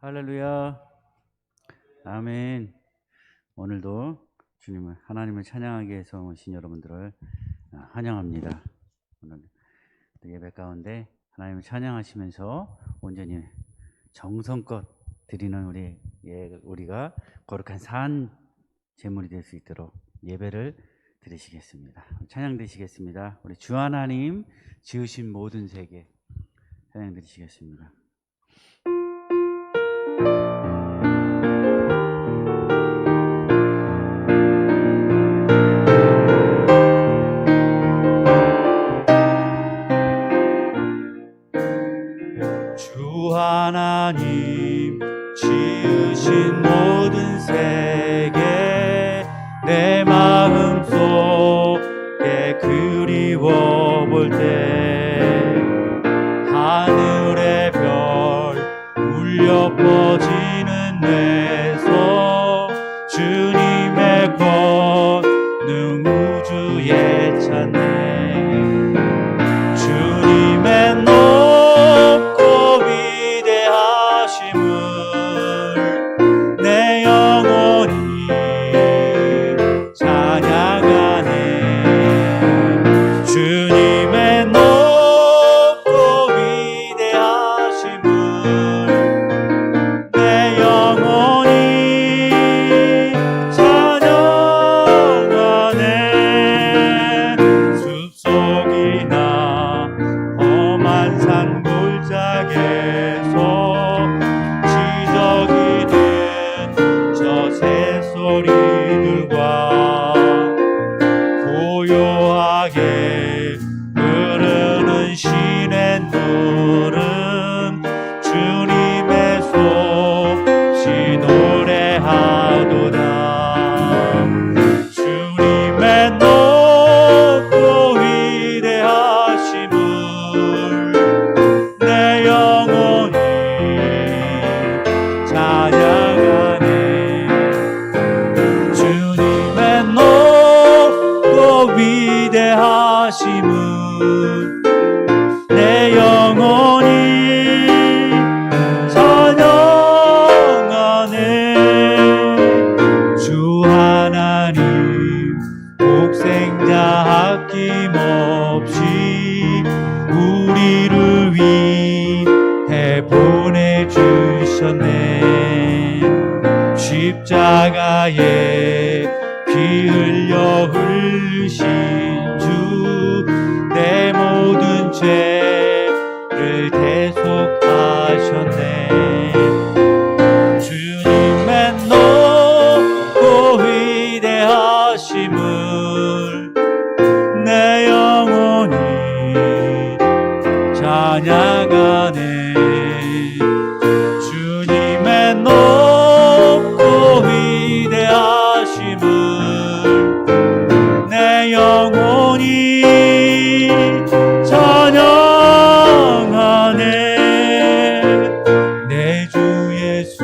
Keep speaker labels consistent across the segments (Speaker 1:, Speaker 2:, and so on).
Speaker 1: 할렐루야. 아멘. 오늘도 주님을 하나님을 찬양하기 위해서 오신 여러분들을 환영합니다. 오늘 예배 가운데 하나님을 찬양하시면서 온전히 정성껏 드리는 우리가 거룩한 산 제물이 될 수 있도록 예배를 드리시겠습니다. 찬양 드리시겠습니다. 우리 주 하나님 지으신 모든 세계 찬양 드리시겠습니다. 주 하나님 지으신 모든 세계 내 마음속에 그리워 볼 때 하늘의 별 울려 퍼지는 내 손 주님의 권능 우주에 찬네 주님의 높고 위대하심을 내 영혼이 찬양하네 주님의 높고 위대하심을 내 영혼이 찬양하네 숲속이나 험한 산 골짜기에서 지저귀 든 저 새소리들과 고요하게 흐르는 시냇물은 주님의 솜씨 노래하도다 주님의 높고 위대하심을 내 영혼이 찬양하네 주님의 높고 위대하심을 내 영혼이 찬양하네 주 하나님 독생자 아낌없이 우리를 위해 보내주셨네 십자가에 피 흘려 흘리신 주 내 모든 죄를 대속하셨네 주님의 높고 위대하심을 내 영혼이 찬양하네 주님의 높고 위대하심을 내 영혼이 찬양하네 내 주 예수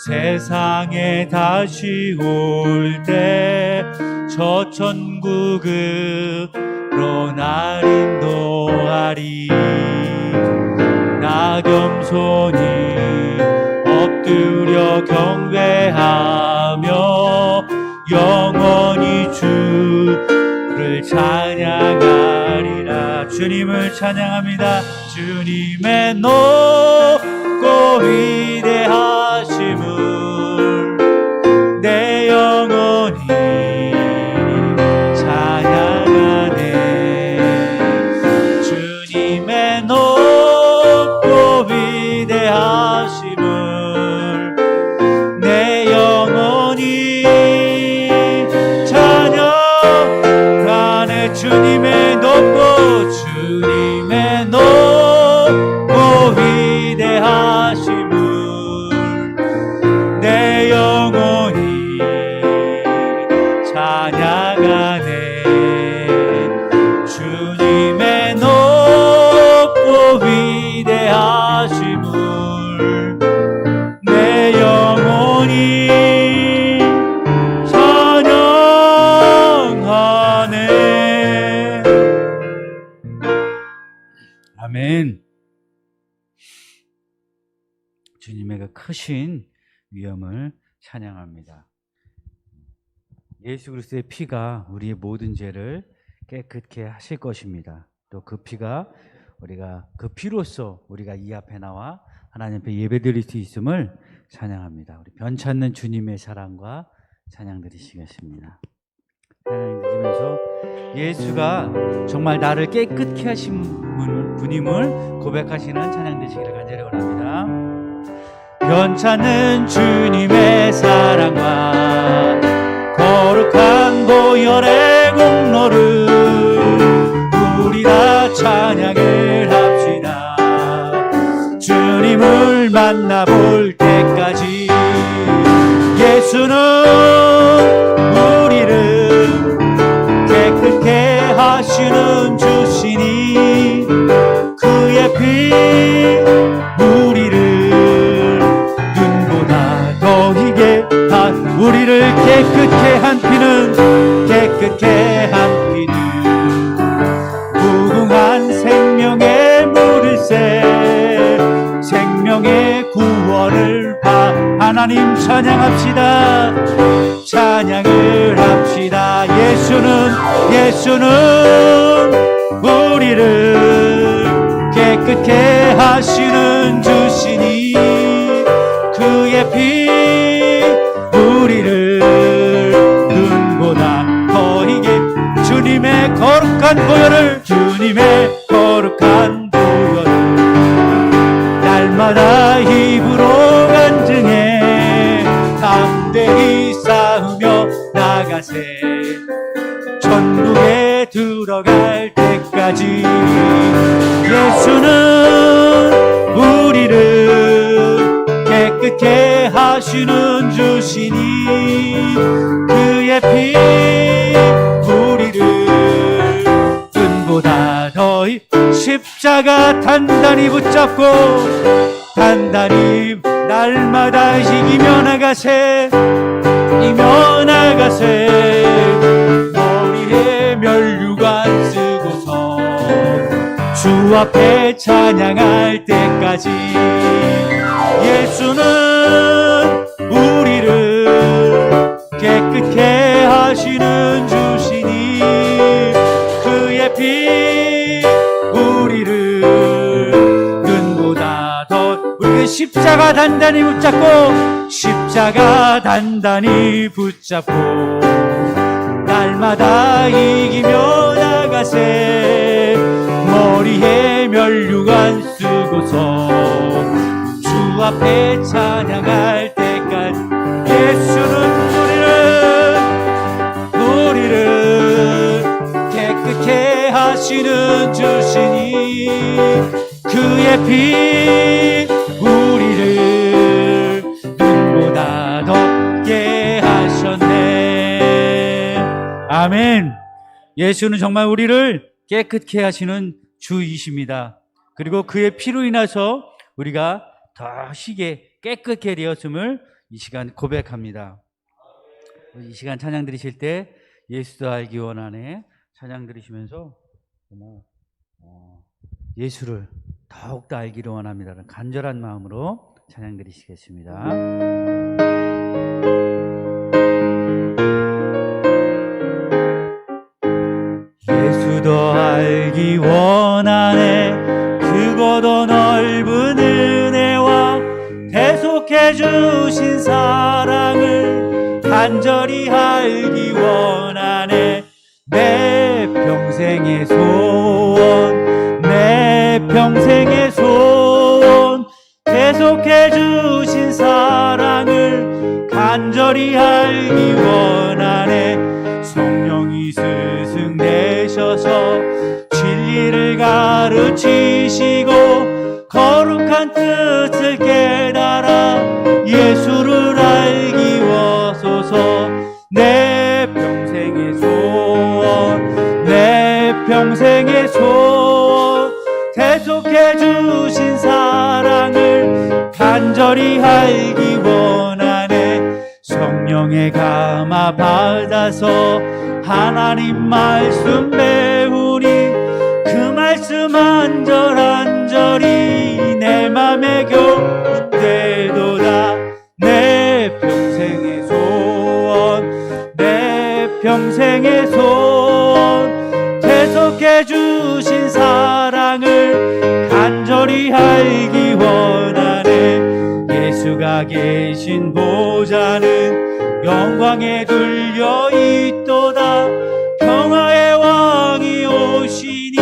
Speaker 1: 세상에 다시 올 때 저 천국으로 날 인도하리 나 겸손히 엎드려 경배하며 영원히 주를 찬양하리라 주님을 찬양합니다 주님의 높고 위대하심을 내 영혼이 찬양하네 주님의 높고 위대하심을 내 영혼이 찬양하네 주님의 높고 위대하심을 주님의 그 크신 위엄을 찬양합니다. 예수 그리스도의 피가 우리의 모든 죄를 깨끗게 하실 것입니다. 또 그 피가 우리가 그 피로써 우리가 이 앞에 나와 하나님 앞에 예배드릴 수 있음을 찬양합니다. 우리 변찮는 주님의 사랑과 찬양 드리시겠습니다. 찬양 드리면서 예수가 정말 나를 깨끗게 하신 분임을 고백하시는 찬양 되시기를 간절히 원합니다. 변찮는 주님의 사랑과 거룩한 보혈의 공로를 우리 다 찬양을 합시다. 주님을 만나볼 때까지 예수는 우리를 깨끗게 하시는 주시니 그의 피 우리를 눈보다 더 희게 우리를 깨끗게 한 피는 깨끗게 한 피는 무궁한 생명의 물일새 생명의 구원을 하나님 찬양합시다. 찬양을 합시다. 예수는 우리를 깨끗게 하시는 주시니 그의 피 우리를 눈보다 더 희게 주님의 거룩한 보혈을 날마다 입으로 간증해 담대히 쌓으며 나가세 천국에 들어갈 때까지 예수는 우리를 깨끗게 하시는 주시니 그의 피 우리를 눈보다 더 십자가 단단히 붙잡고 단단히 날마다 이기며 나가세 머리에 면류관 쓰고서 주 앞에 찬양할 때까지 예수는 우리를 깨끗게 하시는 주시니 그의 피 우리를 눈보다 더 우리가 십자가 단단히 붙잡고 날마다 이기며 나가세 머리에 면류관 쓰고서 주 앞에 찬양할 때까지 예수는 우리를 깨끗게 하시는 주시니 그의 피 우리를 눈보다 덥게 하셨네. 아멘. 예수는 정말 우리를 깨끗게 하시는 주이십니다. 그리고 그의 피로 인해서 우리가 더 시게 깨끗게 되었음을 이 시간 고백합니다. 이 시간 찬양 드리실 때 예수도 알기 원하네 찬양 드리시면서 예수를 더욱더 알기를 원합니다는 간절한 마음으로 찬양 드리시겠습니다. 예수도 알기 원하네 크고도 넓은 은혜와 대속해 주신 사랑을 간절히 알기 원하네 내 평생의 소원 대속해 주신 사랑을 간절히 알기 원하네 성령이 스승되셔서 진리를 가르치시고 거룩한 뜻을 깨달아 예수를 알기 원하소서 내 평생의 소원 대속해 주신 사랑을 간절히 알기 원하네 성령의 감화 받아서 하나님 말씀 배우니 그 말씀 한절 한절이 내 맘에 곁들이네 예수가 계신 보좌는 영광에 둘려 있도다. 평화의 왕이 오시니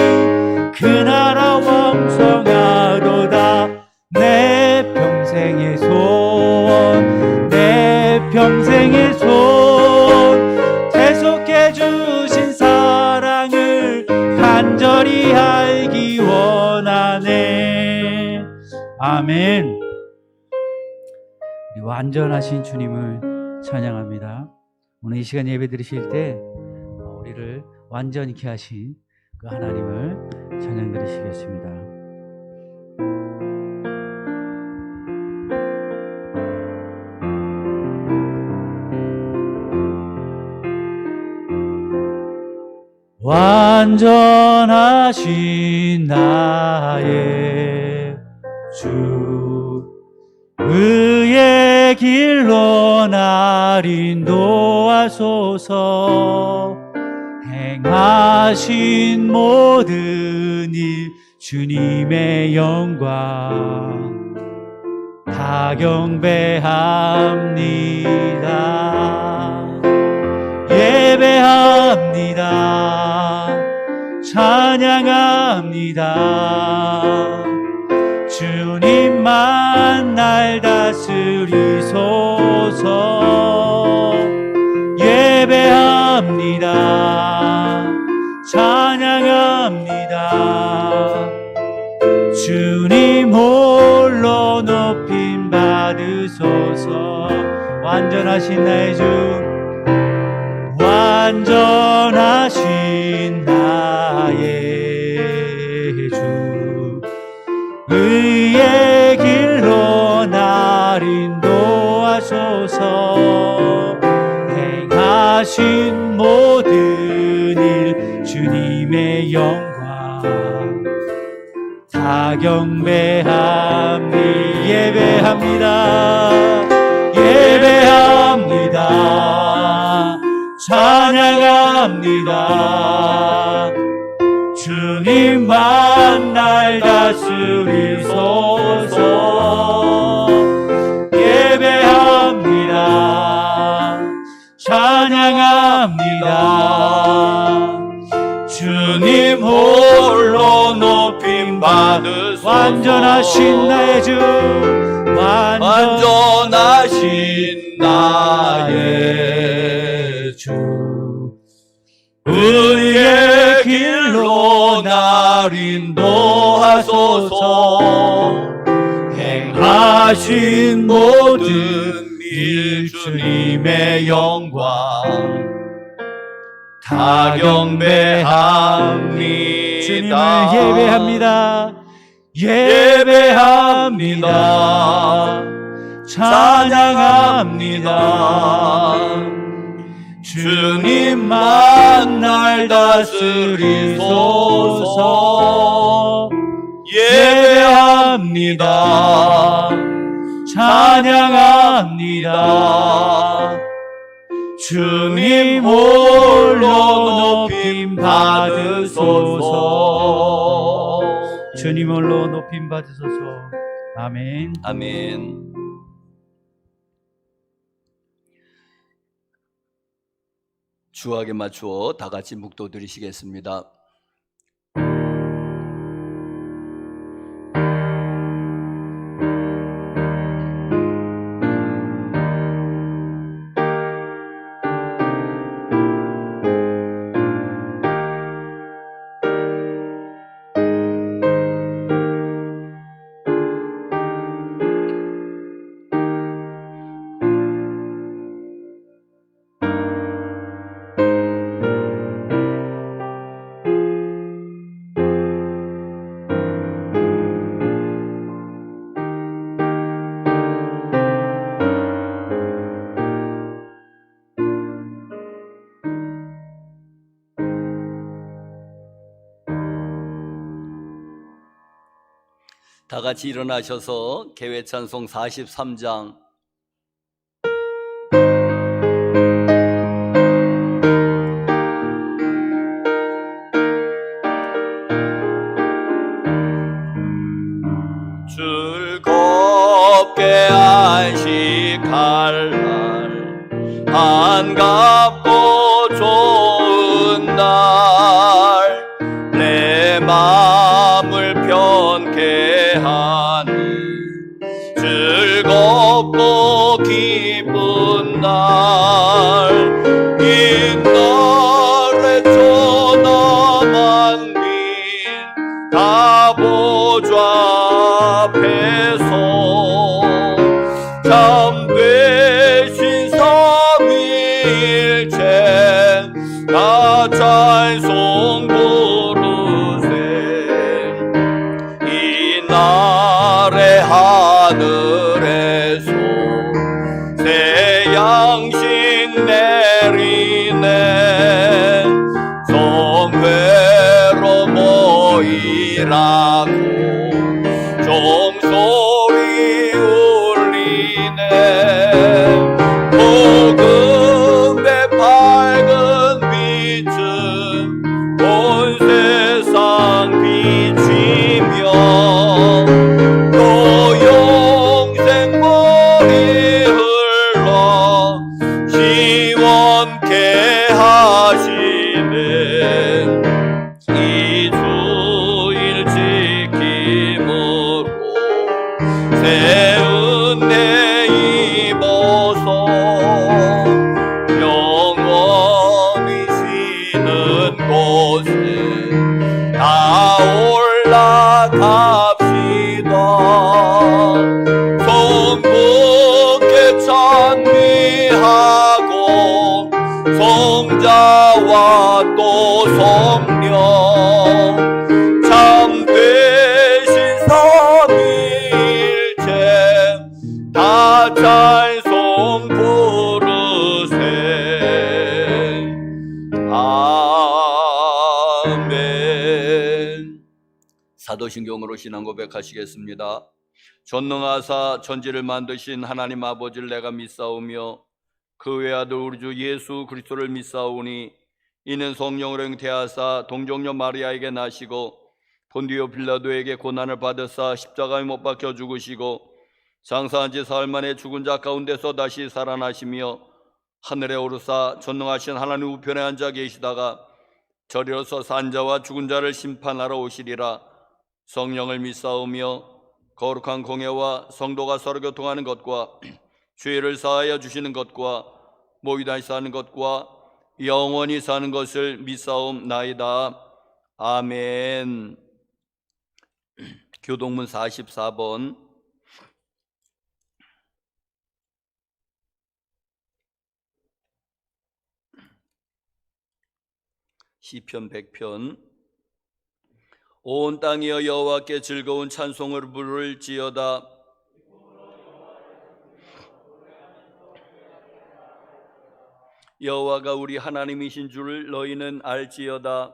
Speaker 1: 그 나라 왕성하도다. 내 평생의 소원, 내 평생의 소원, 계속해 주신 사랑을 간절히 알기 원하네. 아멘. 완전하신 주님을 찬양합니다. 오늘 이 시간 예배 드리실 때 우리를 완전케 하신 그 하나님을 찬양 드리시겠습니다. 완전하신 나의 주, 의의 길로 날 인도하소서. 행하신 모든 일 주님의 영광 다 경배합니다. 예배합니다. 찬양합니다. 주님만 날 다스리소서. 예배합니다. 찬양합니다. 주님 홀로 높임 받으소서. 완전하신 나의 주, 완전하신 나의 주, 의의 길로 날 인도하소서. 행하신 모든 일 주님의 영광 다 경배합니다. 예배합니다. 예배합니다. 찬양합니다. 주님만 날 다스리소서. 예배합니다. 찬양합니다. 주님 홀로 높임 받으소서. 완전하신 나의 주, 완전하신 나의 주, 의의 길로 날 인도하소서. 행하신 모든 일 주님의 영광 다 경배합니다. 주님을 예배합니다. 예배합니다. 찬양합니다. 주님만 날 다스리소서. 예배합니다. 찬양합니다. 주님 홀로 높임 받으소서. 주님 홀로 높임 받으소서. 아멘.
Speaker 2: 아멘. 주악에 맞추어 다 같이 묵도 드리시겠습니다. 다 같이 일어나셔서 개회 찬송 43장 즐겁게 반갑고 좋은 날 내 마음을 편케 하니 즐겁고 기쁜 날 이날에 천하 만민 다 보좌 앞에서 참되신 삼위일체 다 찬송 부르세 이날에 하늘에서 새 양식 내리네 성회로 모이라고 종소리 울리네 복음의 밝은 빛은 온 세상 비치며 또 영생 물이 흘러 시원케 하시네 이 주일 지킴으로 새 은혜 입어서 영원히 쉬는 곳에 다 올라갑시다 성부께 찬미하고 성자와 또 성령 참되신 삼위일체 다 찬송 부르세 아멘. 사도신경으로 신앙 고백하시겠습니다. 전능하사 천지를 만드신 하나님 아버지를 내가 믿사오며 그 외아들 우리 주 예수 그리스도를 믿사오니 이는 성령으로 잉태하사 동정녀 마리아에게 나시고 본디오 빌라도에게 고난을 받으사 십자가에 못 박혀 죽으시고 장사한 지 사흘 만에 죽은 자 가운데서 다시 살아나시며 하늘에 오르사 전능하신 하나님 우편에 앉아 계시다가 저리로서 산 자와 죽은 자를 심판하러 오시리라. 성령을 믿사오며 거룩한 공예와 성도가 서로 교통하는 것과 죄를 사하여 주시는 것과 모이다 사는 것과 영원히 사는 것을 믿사옵나이다. 아멘. 교동문 44번. 시편 100편. 온 땅이여 여호와께 즐거운 찬송을 부를지어다. 여호와가 우리 하나님이신 줄 너희는 알지어다.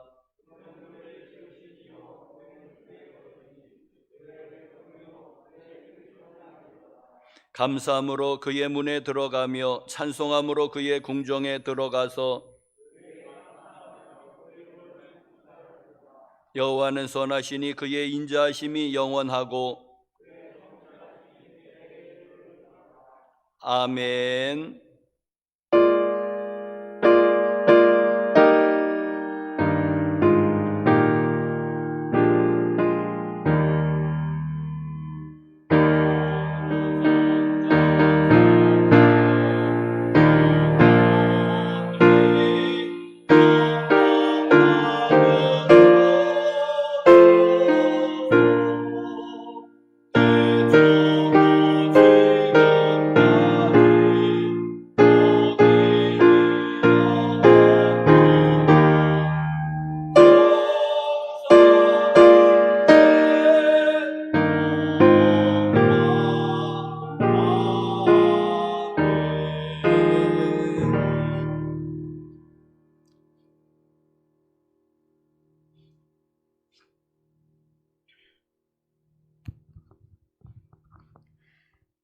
Speaker 2: 감사함으로 그의 문에 들어가며 찬송함으로 그의 궁정에 들어가서 여호와는 선하시니 그의 인자하심이 영원하고 아멘.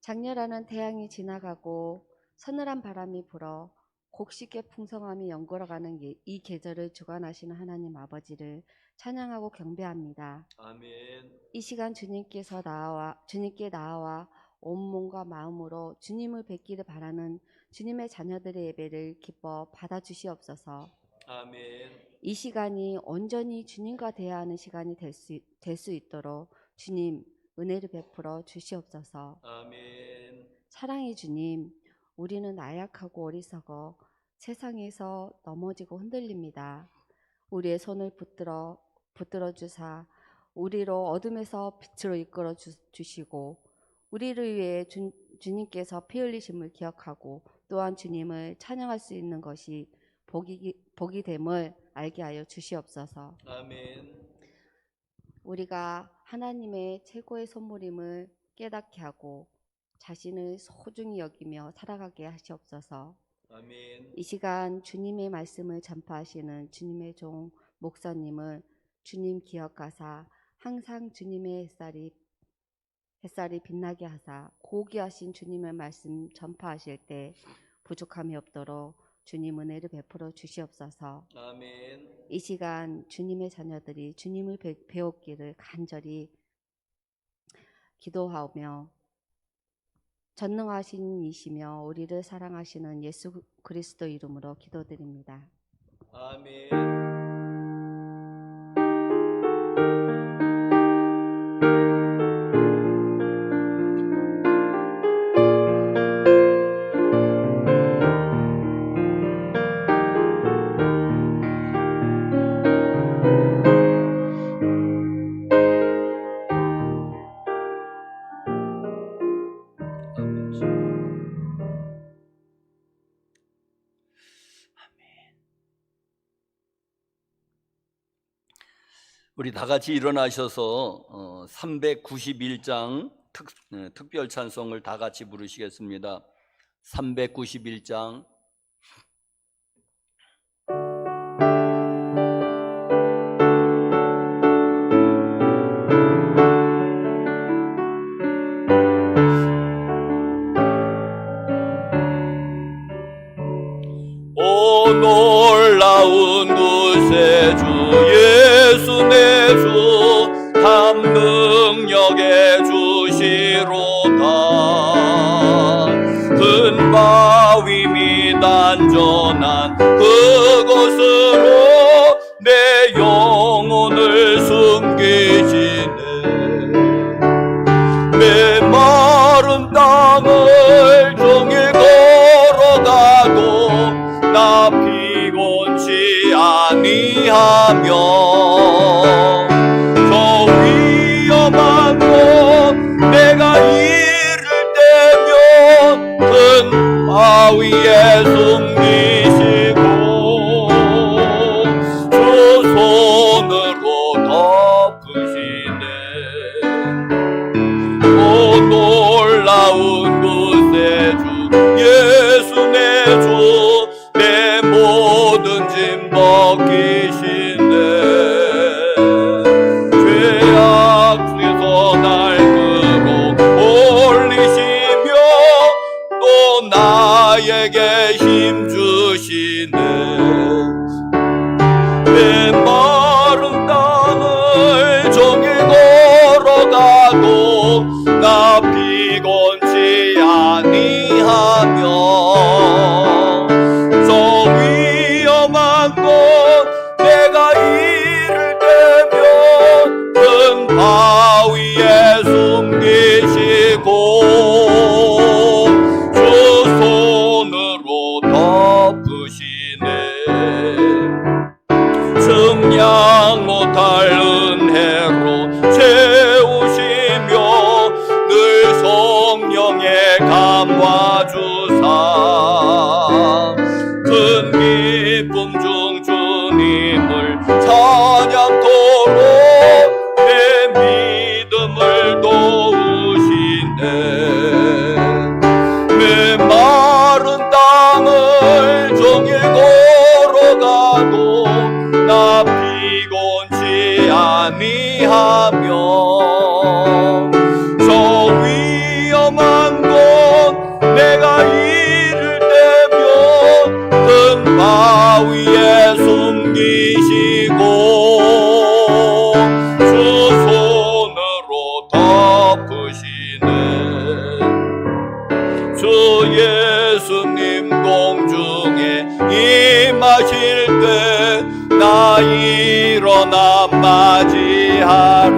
Speaker 3: 장렬하는 태양이 지나가고 서늘한 바람이 불어 곡식의 풍성함이 연걸어가는 이 계절을 주관하시는 하나님 아버지를 찬양하고 경배합니다.
Speaker 2: 아멘.
Speaker 3: 이 시간 주님께 나아와 온몸 영혼과 마음으로 주님을 뵙기를 바라는 주님의 자녀들의 예배를 기뻐 받아주시옵소서.
Speaker 2: 아멘.
Speaker 3: 이 시간이 온전히 주님과 대화하는 시간이 될 수 있도록 주님 은혜를 베풀어 주시옵소서.
Speaker 2: 아멘.
Speaker 3: 사랑의 주님, 우리는 나약하고 어리석어 세상에서 넘어지고 흔들립니다. 우리의 손을 붙들어 주사 우리로 어둠에서 빛으로 이끌어 주시고 우리를 위해 주님께서 피 흘리심을 기억하고 또한 주님을 찬양할 수 있는 것이 복이 됨을 알게 하여 주시옵소서.
Speaker 2: 아멘.
Speaker 3: 우리가 하나님의 최고의 선물임을 깨닫게 하고 자신을 소중히 여기며 살아가게 하시옵소서.
Speaker 2: 아멘.
Speaker 3: 이 시간 주님의 말씀을 전파하시는 주님의 종 목사님을 주님 기억하사 항상 주님의 햇살이 빛나게 하사 고귀하신 주님의 말씀 전파하실 때 부족함이 없도록 주님 은혜를 베풀어 주시옵소서.
Speaker 2: 아멘.
Speaker 3: 이 시간 주님의 자녀들이 주님을 배웠기를 간절히 기도하며 전능하신 이시며 우리를 사랑하시는 예수 그리스도 이름으로 기도드립니다.
Speaker 2: 아멘. 우리 다 같이 일어나셔서 391장 특별 찬송을 다 같이 부르시겠습니다. 391장. 오 놀라운 구세주 예수 내 주 참 능력의 주시로다. 큰 바위 및 안전한 그곳으로 내 영혼을 숨기시네. 메마른 땅을 종일 걸어가도 나 피곤치 아니하며 저 위험한 곳 내가 이를 때면 큰 바위에 숨기시고 주 손으로 덮으시네. 오 놀라운 구세주 예수 내 주 내 모든 짐 벗기시네. 죄악 중에서 날 끌어 올리시며 또 나에게 힘 주시네. 메마른 땅을 종일 걸어가도 나 피곤치 아니하며 저 위험한 곳 내가 이를 때면 큰 바위에 숨기시고 주 손으로 덮으시네. 측량 못할 은혜로 채우시며 늘 성령의 감화 주사 큰 기쁨 중 주님을 찬양토록 내 믿음을 도우시네. 메마른 땅을 종일 걸어가도 나 피곤치 아니하며 저 위험한 곳 내가 이를 예수님 공중에 임하실 때 나 일어나 맞이하리.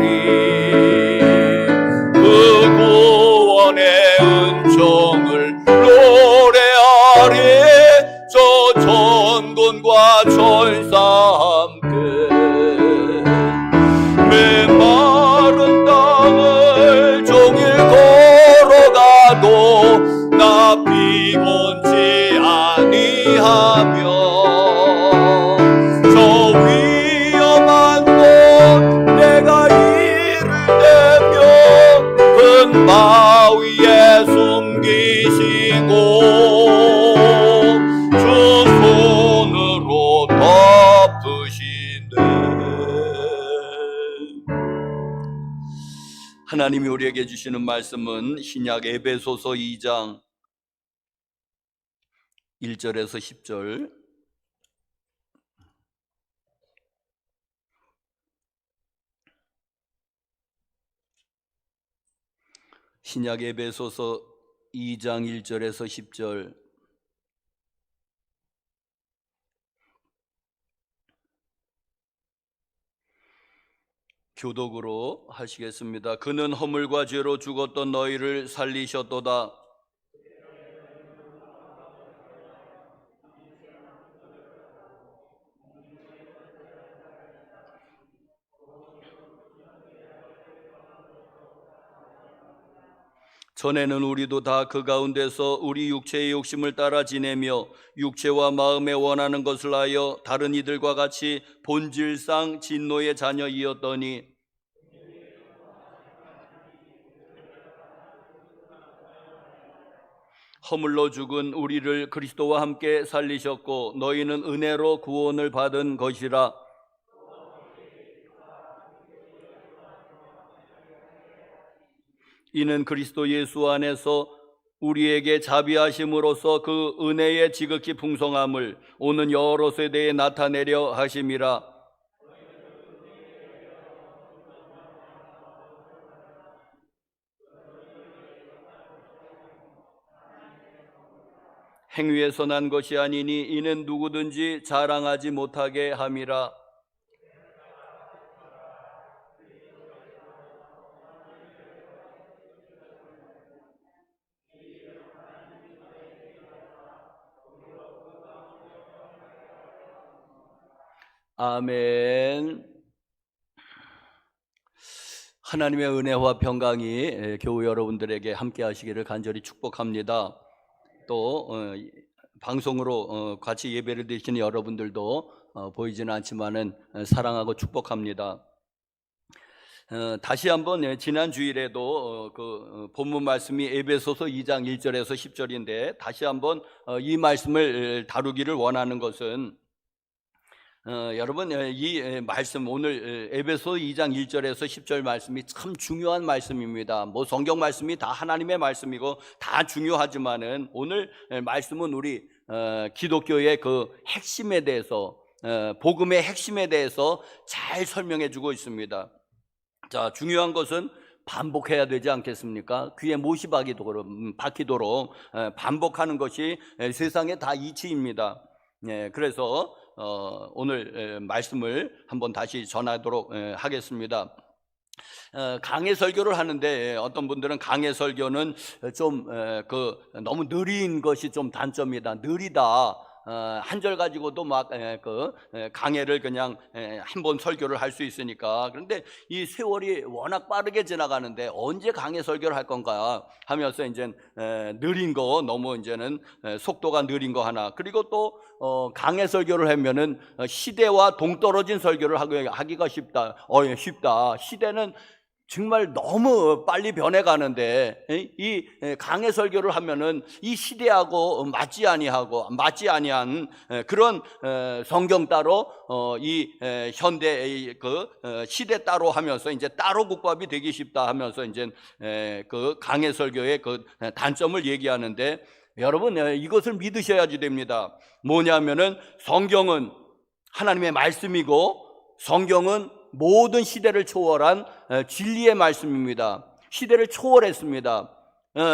Speaker 2: 그 구원의 은총을 노래하리. 저 천군과 천사 함께 메마른 땅을 종일 걸어가도 나 피곤치 아니하며 저 위험한 곳 내가 이를 대며 큰 바위에 숨기시고 주 손으로 덮으시네. 하나님이 우리에게 주시는 말씀은 신약 에베소서 2장 1절에서 10절. 신약 에베소서 2장 1절에서 10절. 교독으로 하시겠습니다. 그는 허물과 죄로 죽었던 너희를 살리셨도다. 전에는 우리도 다 그 가운데서 우리 육체의 욕심을 따라 지내며 육체와 마음에 원하는 것을 하여 다른 이들과 같이 본질상 진노의 자녀이었더니 허물로 죽은 우리를 그리스도와 함께 살리셨고 너희는 은혜로 구원을 받은 것이라. 이는 그리스도 예수 안에서 우리에게 자비하심으로써 그 은혜의 지극히 풍성함을 오는 여러 세대에 나타내려 하심이라. 행위에서 난 것이 아니니 이는 누구든지 자랑하지 못하게 함이라. 아멘. 하나님의 은혜와 평강이 교우 여러분들에게 함께 하시기를 간절히 축복합니다. 또 방송으로 같이 예배를 드리시는 여러분들도 보이지는 않지만은 사랑하고 축복합니다. 다시 한번 지난 주일에도 그 본문 말씀이 에베소서 2장 1절에서 10절인데 다시 한번 이 말씀을 다루기를 원하는 것은 여러분 이 말씀 오늘 에베소 2장 1절에서 10절 말씀이 참 중요한 말씀입니다. 뭐 성경 말씀이 다 하나님의 말씀이고 다 중요하지만은 오늘 말씀은 우리 기독교의 그 핵심에 대해서 복음의 핵심에 대해서 잘 설명해 주고 있습니다. 자, 중요한 것은 반복해야 되지 않겠습니까? 귀에 못이 박히도록 반복하는 것이 세상의 다 이치입니다. 그래서 오늘 말씀을 한번 다시 전하도록 하겠습니다. 강해 설교를 하는데 어떤 분들은 강해 설교는 좀 너무 느린 것이 좀 단점이다. 느리다. 한 절 가지고도 막 강해를 그냥 한 번 설교를 할 수 있으니까. 그런데 이 세월이 워낙 빠르게 지나가는데 언제 강해 설교를 할 건가 하면서 이제 느린 거 너무 이제는 속도가 느린 거 하나. 그리고 또 강해 설교를 하면은 시대와 동떨어진 설교를 하기가 쉽다. 쉽다. 시대는 정말 너무 빨리 변해가는데 이 강해 설교를 하면은 이 시대하고 맞지 아니한 그런 성경 따로 이 현대 그 시대 따로 하면서 이제 따로 국밥이 되기 쉽다 하면서 이제 그 강해 설교의 그 단점을 얘기하는데 여러분 이것을 믿으셔야지 됩니다. 뭐냐면은 성경은 하나님의 말씀이고 성경은 모든 시대를 초월한 진리의 말씀입니다. 시대를 초월했습니다.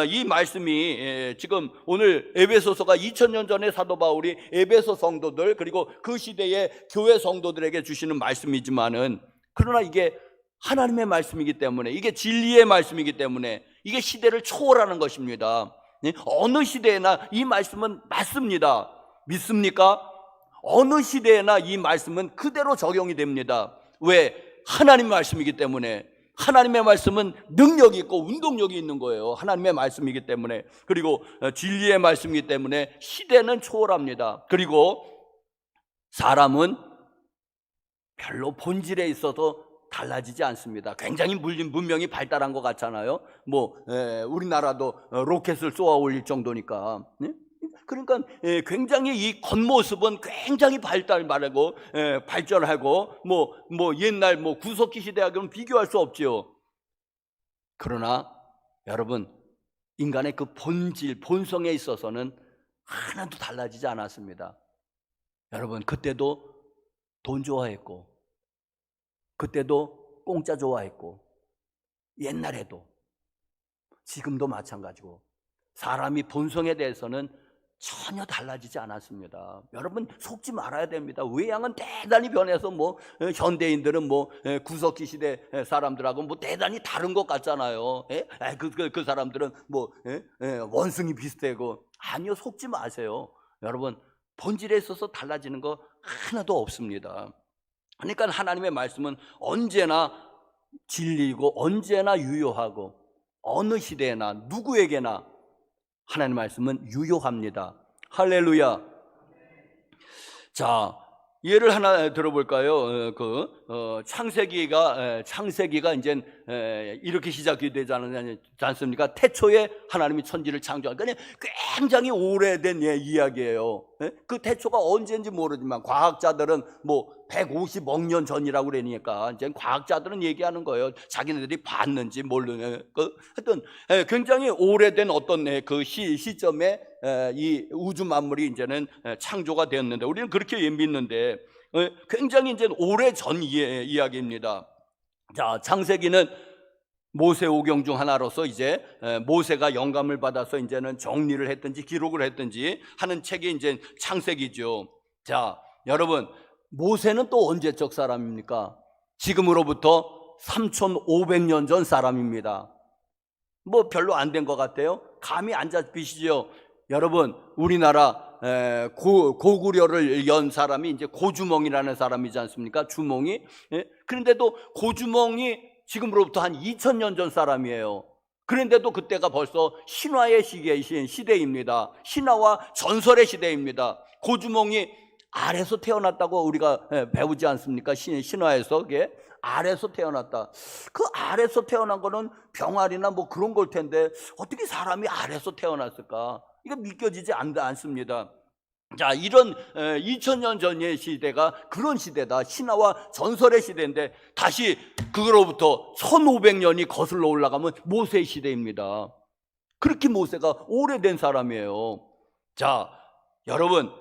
Speaker 2: 이 말씀이 지금 오늘 에베소서가 2000년 전에 사도 바울이 에베소 성도들 그리고 그 시대의 교회 성도들에게 주시는 말씀이지만은, 그러나 이게 하나님의 말씀이기 때문에, 이게 진리의 말씀이기 때문에 이게 시대를 초월하는 것입니다. 어느 시대에나 이 말씀은 맞습니다. 믿습니까? 어느 시대에나 이 말씀은 그대로 적용이 됩니다. 왜? 하나님 말씀이기 때문에. 하나님의 말씀은 능력이 있고 운동력이 있는 거예요. 하나님의 말씀이기 때문에. 그리고 진리의 말씀이기 때문에 시대는 초월합니다. 그리고 사람은 별로 본질에 있어서 달라지지 않습니다. 굉장히 문명이 발달한 것 같잖아요. 우리나라도 로켓을 쏘아 올릴 정도니까. 그러니까 굉장히 이 겉모습은 굉장히 발달하고 발전하고 옛날 구석기 시대하고는 비교할 수 없죠. 그러나 여러분, 인간의 그 본질, 본성에 있어서는 하나도 달라지지 않았습니다. 여러분, 그때도 돈 좋아했고, 그때도 공짜 좋아했고, 옛날에도 지금도 마찬가지고, 사람이 본성에 대해서는 전혀 달라지지 않았습니다. 여러분, 속지 말아야 됩니다. 외양은 대단히 변해서 현대인들은 구석기 시대 사람들하고 대단히 다른 것 같잖아요. 그 사람들은 원숭이 비슷하고. 아니요, 속지 마세요. 여러분, 본질에 있어서 달라지는 거 하나도 없습니다. 그러니까 하나님의 말씀은 언제나 진리이고 언제나 유효하고 어느 시대에나 누구에게나 하나님의 말씀은 유효합니다. 할렐루야. 자, 예를 하나 들어볼까요? 창세기가 이제 이렇게 시작이 되지 않습니까? 태초에 하나님이 천지를 창조한, 그러니까 굉장히 오래된 이야기예요. 그 태초가 언제인지 모르지만 과학자들은 150억 년 전이라고 그러니까 이제 과학자들은 얘기하는 거예요. 자기네들이 봤는지 모르는. 하여튼 굉장히 오래된 어떤 그 시점에 이 우주 만물이 이제는 창조가 되었는데, 우리는 그렇게 믿는데 굉장히 이제 오래 전 이야기입니다. 자, 창세기는 모세오경 중 하나로서 이제 모세가 영감을 받아서 이제는 정리를 했든지 기록을 했든지 하는 책이 이제 창세기죠. 자, 여러분, 모세는 또 언제적 사람입니까? 지금으로부터 3500년 전 사람입니다. 별로 안 된 것 같아요? 감이 안 잡히시죠? 여러분, 우리나라 고구려를 연 사람이 이제 고주몽이라는 사람이지 않습니까? 주몽이. 그런데도 고주몽이 지금으로부터 한 2000년 전 사람이에요. 그런데도 그때가 벌써 신화의 시대입니다. 신화와 전설의 시대입니다. 고주몽이 알에서 태어났다고 우리가 배우지 않습니까? 신화에서. 그게 알에서 태어났다. 그 알에서 태어난 거는 병아리나 그런 걸 텐데 어떻게 사람이 알에서 태어났을까? 이거 믿겨지지 않습니다. 자, 이런 2000년 전의 시대가 그런 시대다. 신화와 전설의 시대인데 다시 그거로부터 1500년이 거슬러 올라가면 모세의 시대입니다. 그렇게 모세가 오래된 사람이에요. 자, 여러분,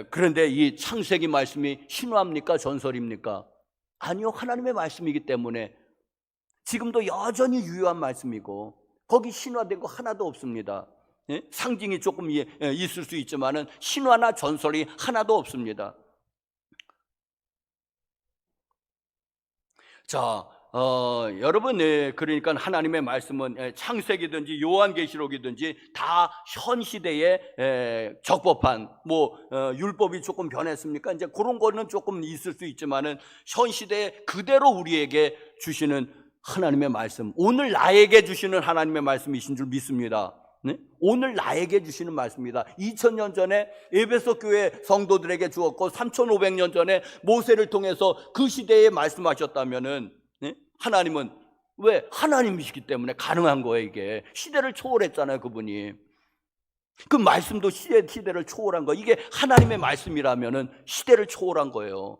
Speaker 2: 그런데 이 창세기 말씀이 신화입니까? 전설입니까? 아니요, 하나님의 말씀이기 때문에 지금도 여전히 유효한 말씀이고 거기 신화된 거 하나도 없습니다. 상징이 조금 있을 수 있지만은 신화나 전설이 하나도 없습니다. 자, 여러분, 그러니까 하나님의 말씀은 창세기든지 요한계시록이든지 다 현 시대에 적법한, 율법이 조금 변했습니까? 이제 그런 거는 조금 있을 수 있지만은 현 시대에 그대로 우리에게 주시는 하나님의 말씀, 오늘 나에게 주시는 하나님의 말씀이신 줄 믿습니다. 네? 오늘 나에게 주시는 말씀입니다. 2000년 전에 에베소 교회 성도들에게 주었고 3500년 전에 모세를 통해서 그 시대에 말씀하셨다면은, 네? 하나님은 왜? 하나님이시기 때문에 가능한 거예요. 이게 시대를 초월했잖아요, 그분이. 그 말씀도 시대를 초월한 거. 이게 하나님의 말씀이라면은 시대를 초월한 거예요.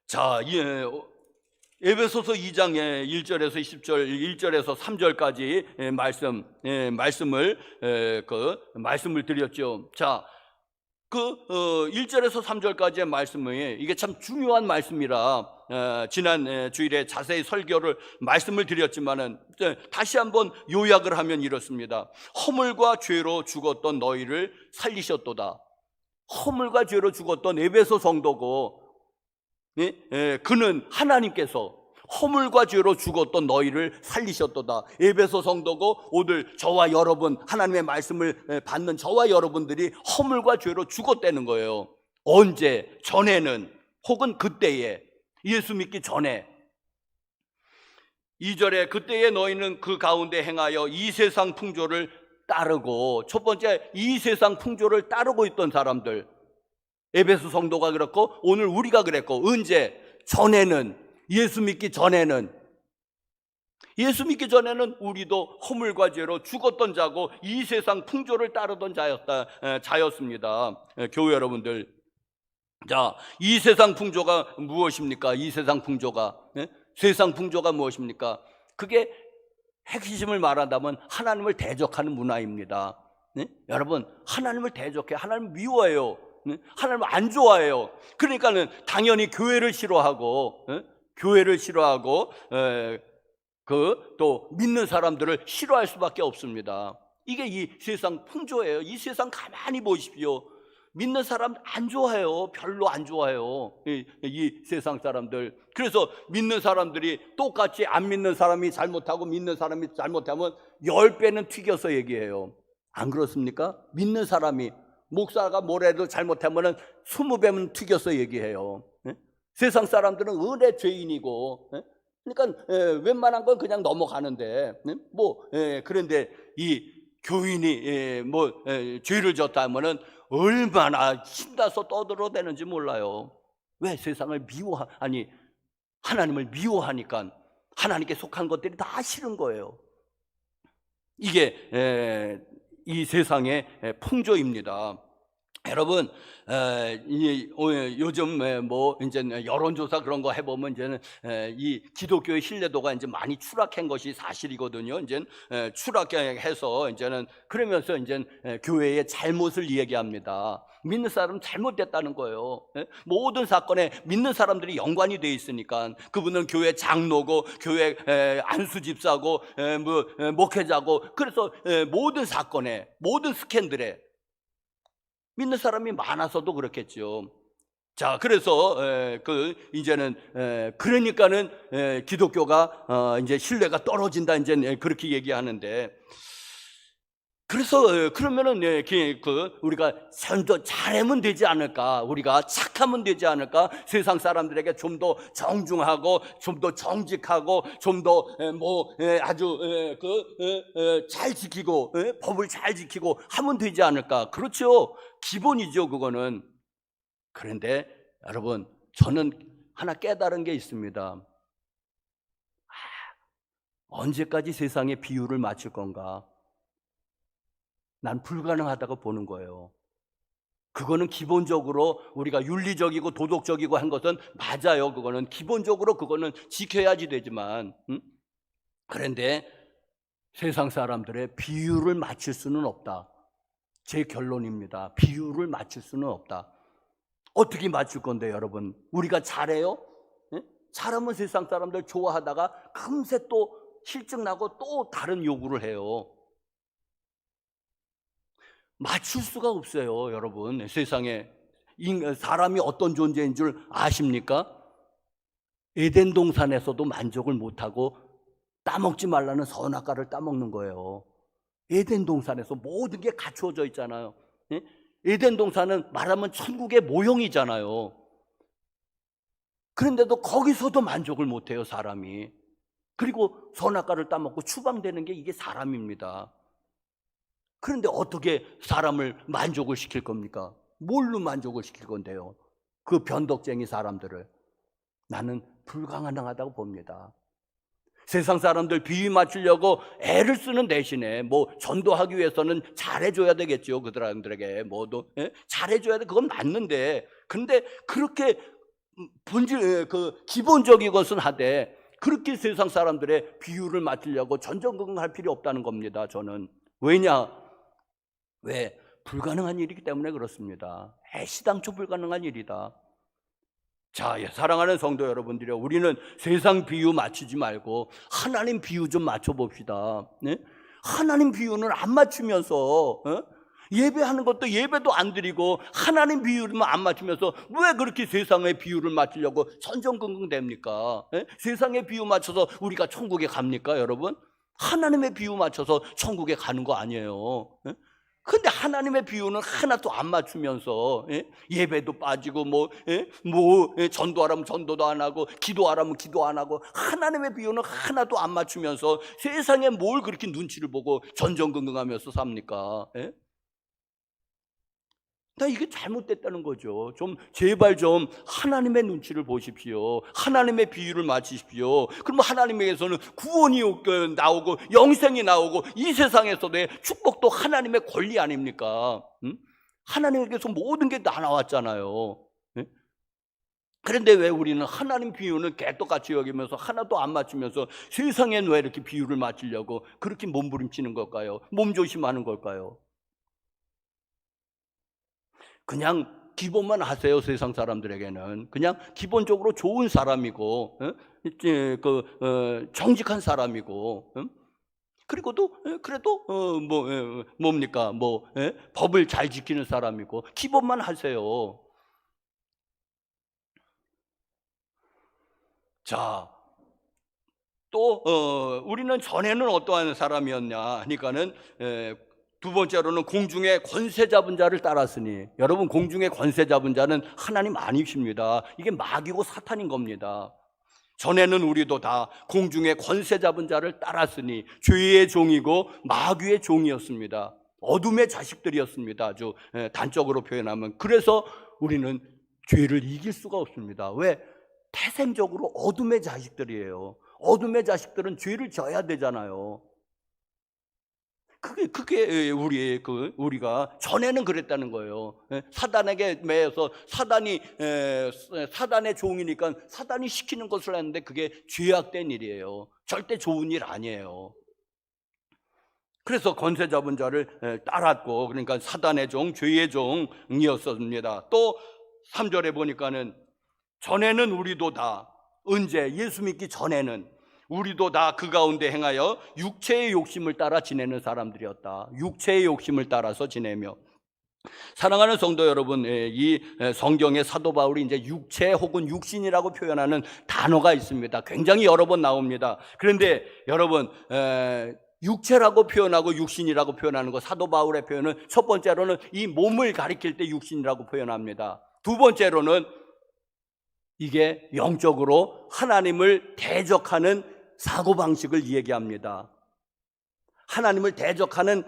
Speaker 2: 자, 에베소서 2장의 1절에서 10절, 1절에서 3절까지 말씀을 드렸죠. 자, 그 1절에서 3절까지의 말씀이 이게 참 중요한 말씀이라 지난 주일에 자세히 말씀을 드렸지만은 다시 한번 요약을 하면 이렇습니다. 허물과 죄로 죽었던 너희를 살리셨도다. 허물과 죄로 죽었던 에베소 성도고, 그는 하나님께서 허물과 죄로 죽었던 너희를 살리셨도다. 에베소 성도고 오늘 저와 여러분, 하나님의 말씀을 받는 저와 여러분들이 허물과 죄로 죽었다는 거예요. 언제? 전에는, 혹은 그때에, 예수 믿기 전에. 2절에 그때에 너희는 그 가운데 행하여 이 세상 풍조를 따르고, 첫 번째 이 세상 풍조를 따르고 있던 사람들, 에베소 성도가 그렇고 오늘 우리가 그랬고, 언제? 전에는, 예수 믿기 전에는 우리도 허물과 죄로 죽었던 자고 이 세상 풍조를 따르던 자였습니다. 교회 여러분들, 자, 이 세상 풍조가 무엇입니까? 이 세상 풍조가, 세상 풍조가 무엇입니까? 그게 핵심을 말한다면 하나님을 대적하는 문화입니다. 여러분, 하나님을 대적해, 하나님을 미워해요. 하나님을 안 좋아해요. 그러니까는 당연히 교회를 싫어하고, 또 믿는 사람들을 싫어할 수밖에 없습니다. 이게 이 세상 풍조예요. 이 세상 가만히 보십시오. 믿는 사람 안 좋아해요. 별로 안 좋아해요. 이 세상 사람들. 그래서 믿는 사람들이 똑같이 안 믿는 사람이 잘못하고 믿는 사람이 잘못하면 10배는 튀겨서 얘기해요. 안 그렇습니까? 믿는 사람이, 목사가 뭐래도 잘못하면 20배는 튀겨서 얘기해요. 세상 사람들은 은혜 죄인이고, 그러니까 웬만한 건 그냥 넘어가는데, 그런데 이 교인이 죄를 졌다 하면은 얼마나 신나서 떠들어대는지 몰라요. 왜? 세상을 하나님을 미워하니까 하나님께 속한 것들이 다 싫은 거예요. 이게 이 세상의 풍조입니다. 여러분, 요즘 이제 여론조사 그런 거 해보면 이제는 이 기독교의 신뢰도가 이제 많이 추락한 것이 사실이거든요. 이제 추락해서 이제는 그러면서 이제 교회의 잘못을 얘기합니다. 믿는 사람은 잘못됐다는 거예요. 모든 사건에 믿는 사람들이 연관이 돼 있으니까 그분은 교회 장로고 교회 안수 집사고 목회자고, 그래서 모든 사건에, 모든 스캔들에 믿는 사람이 많아서도 그렇겠죠. 자, 그래서 이제는 그러니까는 기독교가 이제 신뢰가 떨어진다, 이제 그렇게 얘기하는데, 그래서 그러면은 우리가 더 잘하면 되지 않을까, 우리가 착하면 되지 않을까, 세상 사람들에게 좀 더 정중하고 좀 더 정직하고 좀 더 아주 잘 지키고 법을 잘 지키고 하면 되지 않을까. 그렇죠, 기본이죠, 그거는. 그런데 여러분, 저는 하나 깨달은 게 있습니다. 언제까지 세상에 비율을 맞출 건가? 난 불가능하다고 보는 거예요. 그거는 기본적으로 우리가 윤리적이고 도덕적이고 한 것은 맞아요. 그거는 기본적으로 그거는 지켜야지 되지만, 그런데 세상 사람들의 비율을 맞출 수는 없다. 제 결론입니다. 비율을 맞출 수는 없다. 어떻게 맞출 건데, 여러분? 우리가 잘해요? 잘하면 세상 사람들 좋아하다가 금세 또 실증나고 또 다른 요구를 해요. 맞출 수가 없어요, 여러분. 세상에 사람이 어떤 존재인 줄 아십니까? 에덴 동산에서도 만족을 못하고 따먹지 말라는 선악과를 따먹는 거예요. 에덴 동산에서 모든 게 갖추어져 있잖아요. 에덴 동산은 말하면 천국의 모형이잖아요. 그런데도 거기서도 만족을 못해요, 사람이. 그리고 선악과를 따먹고 추방되는 게 이게 사람입니다. 그런데 어떻게 사람을 만족을 시킬 겁니까? 뭘로 만족을 시킬 건데요? 그 변덕쟁이 사람들을. 나는 불가능하다고 봅니다. 세상 사람들 비위 맞추려고 애를 쓰는 대신에 전도하기 위해서는 잘해줘야 되겠죠. 그 사람들에게 잘해줘야 돼. 그건 맞는데, 근데 그렇게 기본적인 것은 하되 그렇게 세상 사람들의 비율을 맞추려고 전전긍긍할 필요 없다는 겁니다. 저는. 왜냐? 왜? 불가능한 일이기 때문에 그렇습니다. 애시당초 불가능한 일이다. 자, 사랑하는 성도 여러분들이요, 우리는 세상 비유 맞추지 말고 하나님 비유 좀 맞춰봅시다. 네? 하나님 비유는 안 맞추면서 예배하는 것도 예배도 안 드리고 하나님 비유만 안 맞추면서 왜 그렇게 세상의 비유를 맞추려고 전전긍긍 됩니까? 세상의 비유 맞춰서 우리가 천국에 갑니까, 여러분? 하나님의 비유 맞춰서 천국에 가는 거 아니에요. 근데 하나님의 비유는 하나도 안 맞추면서 예배도 빠지고 전도하라면 전도도 안 하고 기도하라면 기도 안 하고 하나님의 비유는 하나도 안 맞추면서 세상에 뭘 그렇게 눈치를 보고 전전긍긍하면서 삽니까? 나 이게 잘못됐다는 거죠. 좀 제발 좀 하나님의 눈치를 보십시오. 하나님의 비유를 맞추십시오. 그러면 하나님에게서는 구원이 나오고 영생이 나오고 이 세상에서의 축복도 하나님의 권리 아닙니까? 하나님에게서 모든 게 다 나왔잖아요. 그런데 왜 우리는 하나님 비유는 개떡같이 여기면서 하나도 안 맞추면서 세상엔 왜 이렇게 비유를 맞추려고 그렇게 몸부림치는 걸까요? 몸조심하는 걸까요? 그냥 기본만 하세요. 세상 사람들에게는 그냥 기본적으로 좋은 사람이고 정직한 사람이고 그리고도 그래도 뭡니까 법을 잘 지키는 사람이고 기본만 하세요. 자, 또 우리는 전에는 어떠한 사람이었냐 하니까는 두 번째로는 공중의 권세 잡은 자를 따랐으니, 여러분 공중의 권세 잡은 자는 하나님 아니십니다. 이게 마귀고 사탄인 겁니다. 전에는 우리도 다 공중의 권세 잡은 자를 따랐으니 죄의 종이고 마귀의 종이었습니다. 어둠의 자식들이었습니다. 아주 단적으로 표현하면. 그래서 우리는 죄를 이길 수가 없습니다. 왜? 태생적으로 어둠의 자식들이에요. 어둠의 자식들은 죄를 져야 되잖아요. 그게 우리가 전에는 그랬다는 거예요. 사단에게 매여서 사단의 종이니까 사단이 시키는 것을 했는데 그게 죄악된 일이에요. 절대 좋은 일 아니에요. 그래서 권세 잡은 자를 따랐고, 그러니까 사단의 종, 죄의 종이었습니다. 또 3절에 보니까는 전에는 우리도 다, 언제? 예수 믿기 전에는 우리도 다 그 가운데 행하여 육체의 욕심을 따라 지내는 사람들이었다. 육체의 욕심을 따라서 지내며. 사랑하는 성도 여러분, 이 성경에 사도 바울이 이제 육체 혹은 육신이라고 표현하는 단어가 있습니다. 굉장히 여러 번 나옵니다. 그런데 여러분, 육체라고 표현하고 육신이라고 표현하는 거, 사도 바울의 표현은 첫 번째로는 이 몸을 가리킬 때 육신이라고 표현합니다. 두 번째로는 이게 영적으로 하나님을 대적하는 사고방식을 얘기합니다. 하나님을 대적하는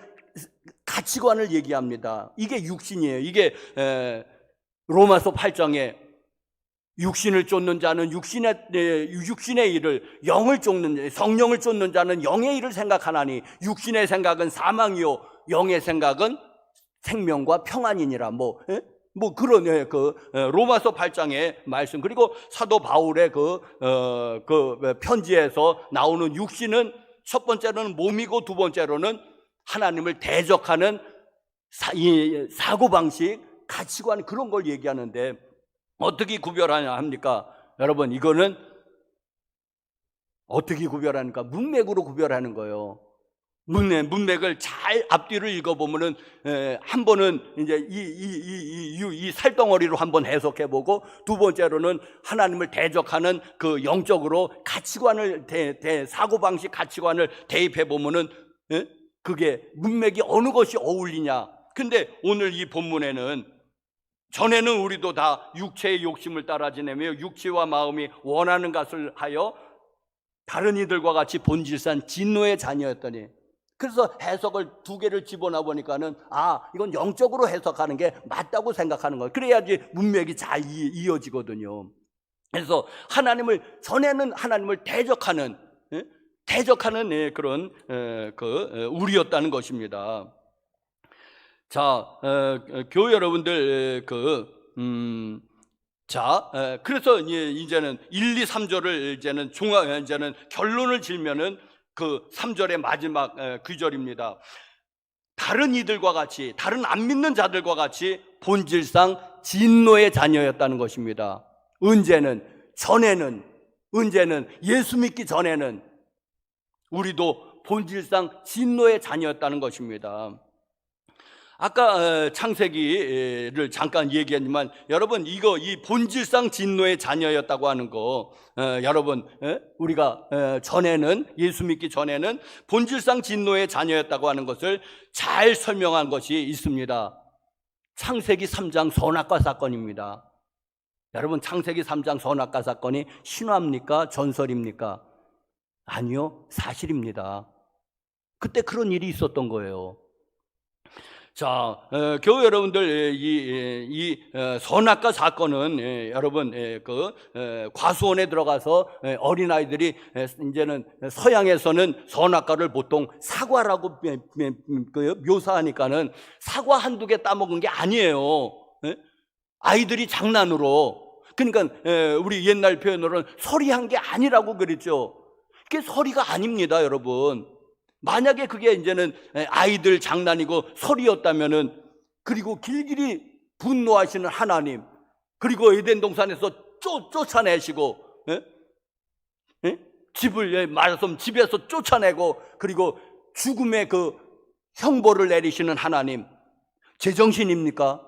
Speaker 2: 가치관을 얘기합니다. 이게 육신이에요. 이게 로마서 8장에 육신을 쫓는 자는 육신의 일을, 영을 쫓는 성령을 쫓는 자는 영의 일을 생각하나니 육신의 생각은 사망이요 영의 생각은 생명과 평안이니라. 그런 로마서 8장의 말씀, 그리고 사도 바울의 그 편지에서 나오는 육신은 첫 번째로는 몸이고 두 번째로는 하나님을 대적하는 사고방식, 가치관, 그런 걸 얘기하는데 어떻게 구별하냐 합니까? 여러분, 이거는 어떻게 구별하니까 문맥으로 구별하는 거예요. 문맥을 잘 앞뒤를 읽어보면은 한 번은 이제 이 살덩어리로 한번 해석해보고, 두 번째로는 하나님을 대적하는 그 영적으로 가치관을 사고방식 가치관을 대입해보면은 그게 문맥이 어느 것이 어울리냐. 근데 오늘 이 본문에는 전에는 우리도 다 육체의 욕심을 따라 지내며 육체와 마음이 원하는 것을 하여 다른 이들과 같이 본질상 진노의 자녀였더니, 그래서 해석을 두 개를 집어넣어 보니까는 이건 영적으로 해석하는 게 맞다고 생각하는 거예요. 그래야지 문맥이 잘 이어지거든요. 그래서 전에는 하나님을 대적하는 그런 우리였다는 것입니다. 자, 교회 여러분들, 그래서 이제는 1, 2, 3절을 이제는 결론을 지으면은 그 3절의 마지막 구절입니다. 다른 이들과 같이, 다른 안 믿는 자들과 같이 본질상 진노의 자녀였다는 것입니다. 언제는 예수 믿기 전에는 우리도 본질상 진노의 자녀였다는 것입니다. 아까 창세기를 잠깐 얘기했지만 여러분 이 본질상 진노의 자녀였다고 하는 거 여러분 우리가 전에는 예수 믿기 전에는 본질상 진노의 자녀였다고 하는 것을 잘 설명한 것이 있습니다. 창세기 3장 선악과 사건입니다. 여러분 창세기 3장 선악과 사건이 신화입니까? 전설입니까? 아니요, 사실입니다. 그때 그런 일이 있었던 거예요. 자, 교회 여러분들 이 선악과 사건은 여러분 과수원에 들어가서 어린아이들이 이제는 서양에서는 선악과를 보통 사과라고 묘사하니까는 사과 한두 개 따먹은 게 아니에요. 아이들이 장난으로. 그러니까 우리 옛날 표현으로는 서리한 게 아니라고 그랬죠. 그게 서리가 아닙니다, 여러분. 만약에 그게 이제는 아이들 장난이고 설이었다면은, 그리고 길길이 분노하시는 하나님, 그리고 에덴 동산에서 쫓아내시고, 집을 말하자면 집에서 쫓아내고, 그리고 죽음의 그 형벌을 내리시는 하나님, 제정신입니까?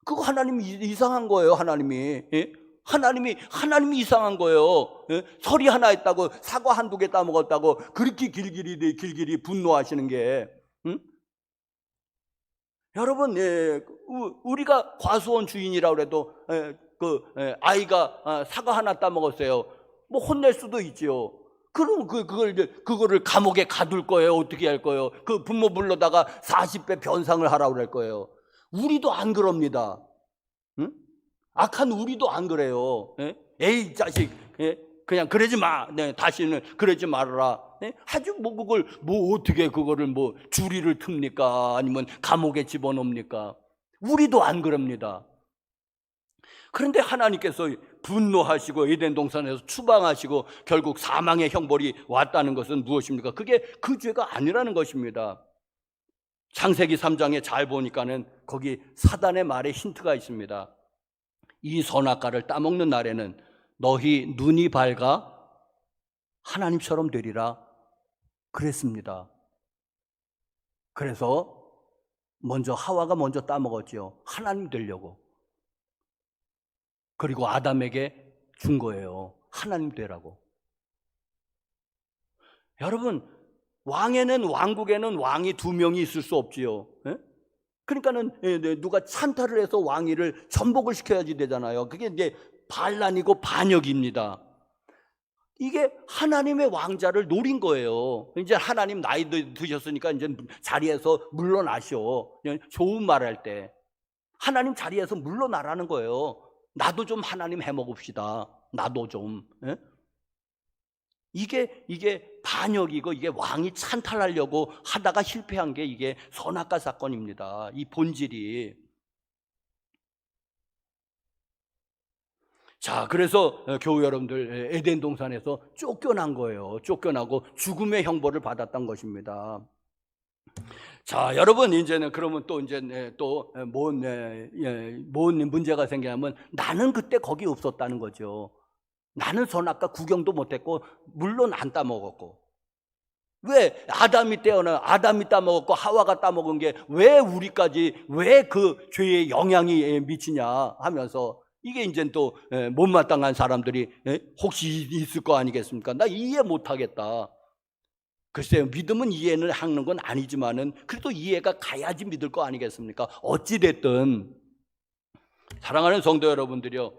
Speaker 2: 그거 하나님이 이상한 거예요. 하나님이 이상한 거예요. 설이 하나 있다고 사과 한두 개 따먹었다고 그렇게 길길이 분노하시는 게, 여러분, 우리가 과수원 주인이라고 해도 아이가 사과 하나 따먹었어요. 뭐 혼낼 수도 있지요. 그럼 그거를 감옥에 가둘 거예요? 어떻게 할 거예요? 그 부모 불러다가 40배 변상을 하라고 할 거예요. 우리도 안 그럽니다. 응? 악한 우리도 안 그래요. 에이 자식, 그냥 그러지 마. 다시는 그러지 말아라. 아주 어떻게 그거를 주리를 틉니까? 아니면 감옥에 집어넣습니까? 우리도 안 그럽니다. 그런데 하나님께서 분노하시고 에덴 동산에서 추방하시고 결국 사망의 형벌이 왔다는 것은 무엇입니까? 그게 그 죄가 아니라는 것입니다. 창세기 3장에 잘 보니까는 거기 사단의 말에 힌트가 있습니다. 이 선악과를 따먹는 날에는 너희 눈이 밝아 하나님처럼 되리라 그랬습니다. 그래서 하와가 먼저 따먹었죠. 하나님 되려고. 그리고 아담에게 준 거예요. 하나님 되라고. 여러분, 왕국에는 왕이 2명이 있을 수 없지요. 그러니까는 누가 찬탈을 해서 왕위를 전복을 시켜야지 되잖아요. 그게 이제 반란이고 반역입니다. 이게 하나님의 왕자를 노린 거예요. 이제 하나님 나이 드셨으니까 이제 자리에서 물러나셔. 좋은 말 할 때 하나님 자리에서 물러나라는 거예요. 나도 좀 하나님 해먹읍시다. 나도 좀. 이게 반역이고, 이게 왕이 찬탈하려고 하다가 실패한 게 이게 선악과 사건입니다. 이 본질이. 자, 그래서 교회 여러분들 에덴 동산에서 쫓겨난 거예요. 쫓겨나고 죽음의 형벌을 받았던 것입니다. 자, 여러분, 이제는 그러면 또 이제 뭔 문제가 생기냐면, 나는 그때 거기 없었다는 거죠. 나는 선악과 구경도 못했고 물론 안 따먹었고. 왜 아담이 따먹었고 하와가 따먹은 게 왜 우리까지 왜 그 죄의 영향이 미치냐 하면서, 이게 이제 또 못마땅한 사람들이 혹시 있을 거 아니겠습니까? 나 이해 못하겠다. 글쎄요, 믿음은 이해는 하는 건 아니지만은 그래도 이해가 가야지 믿을 거 아니겠습니까? 어찌됐든 사랑하는 성도 여러분들이요,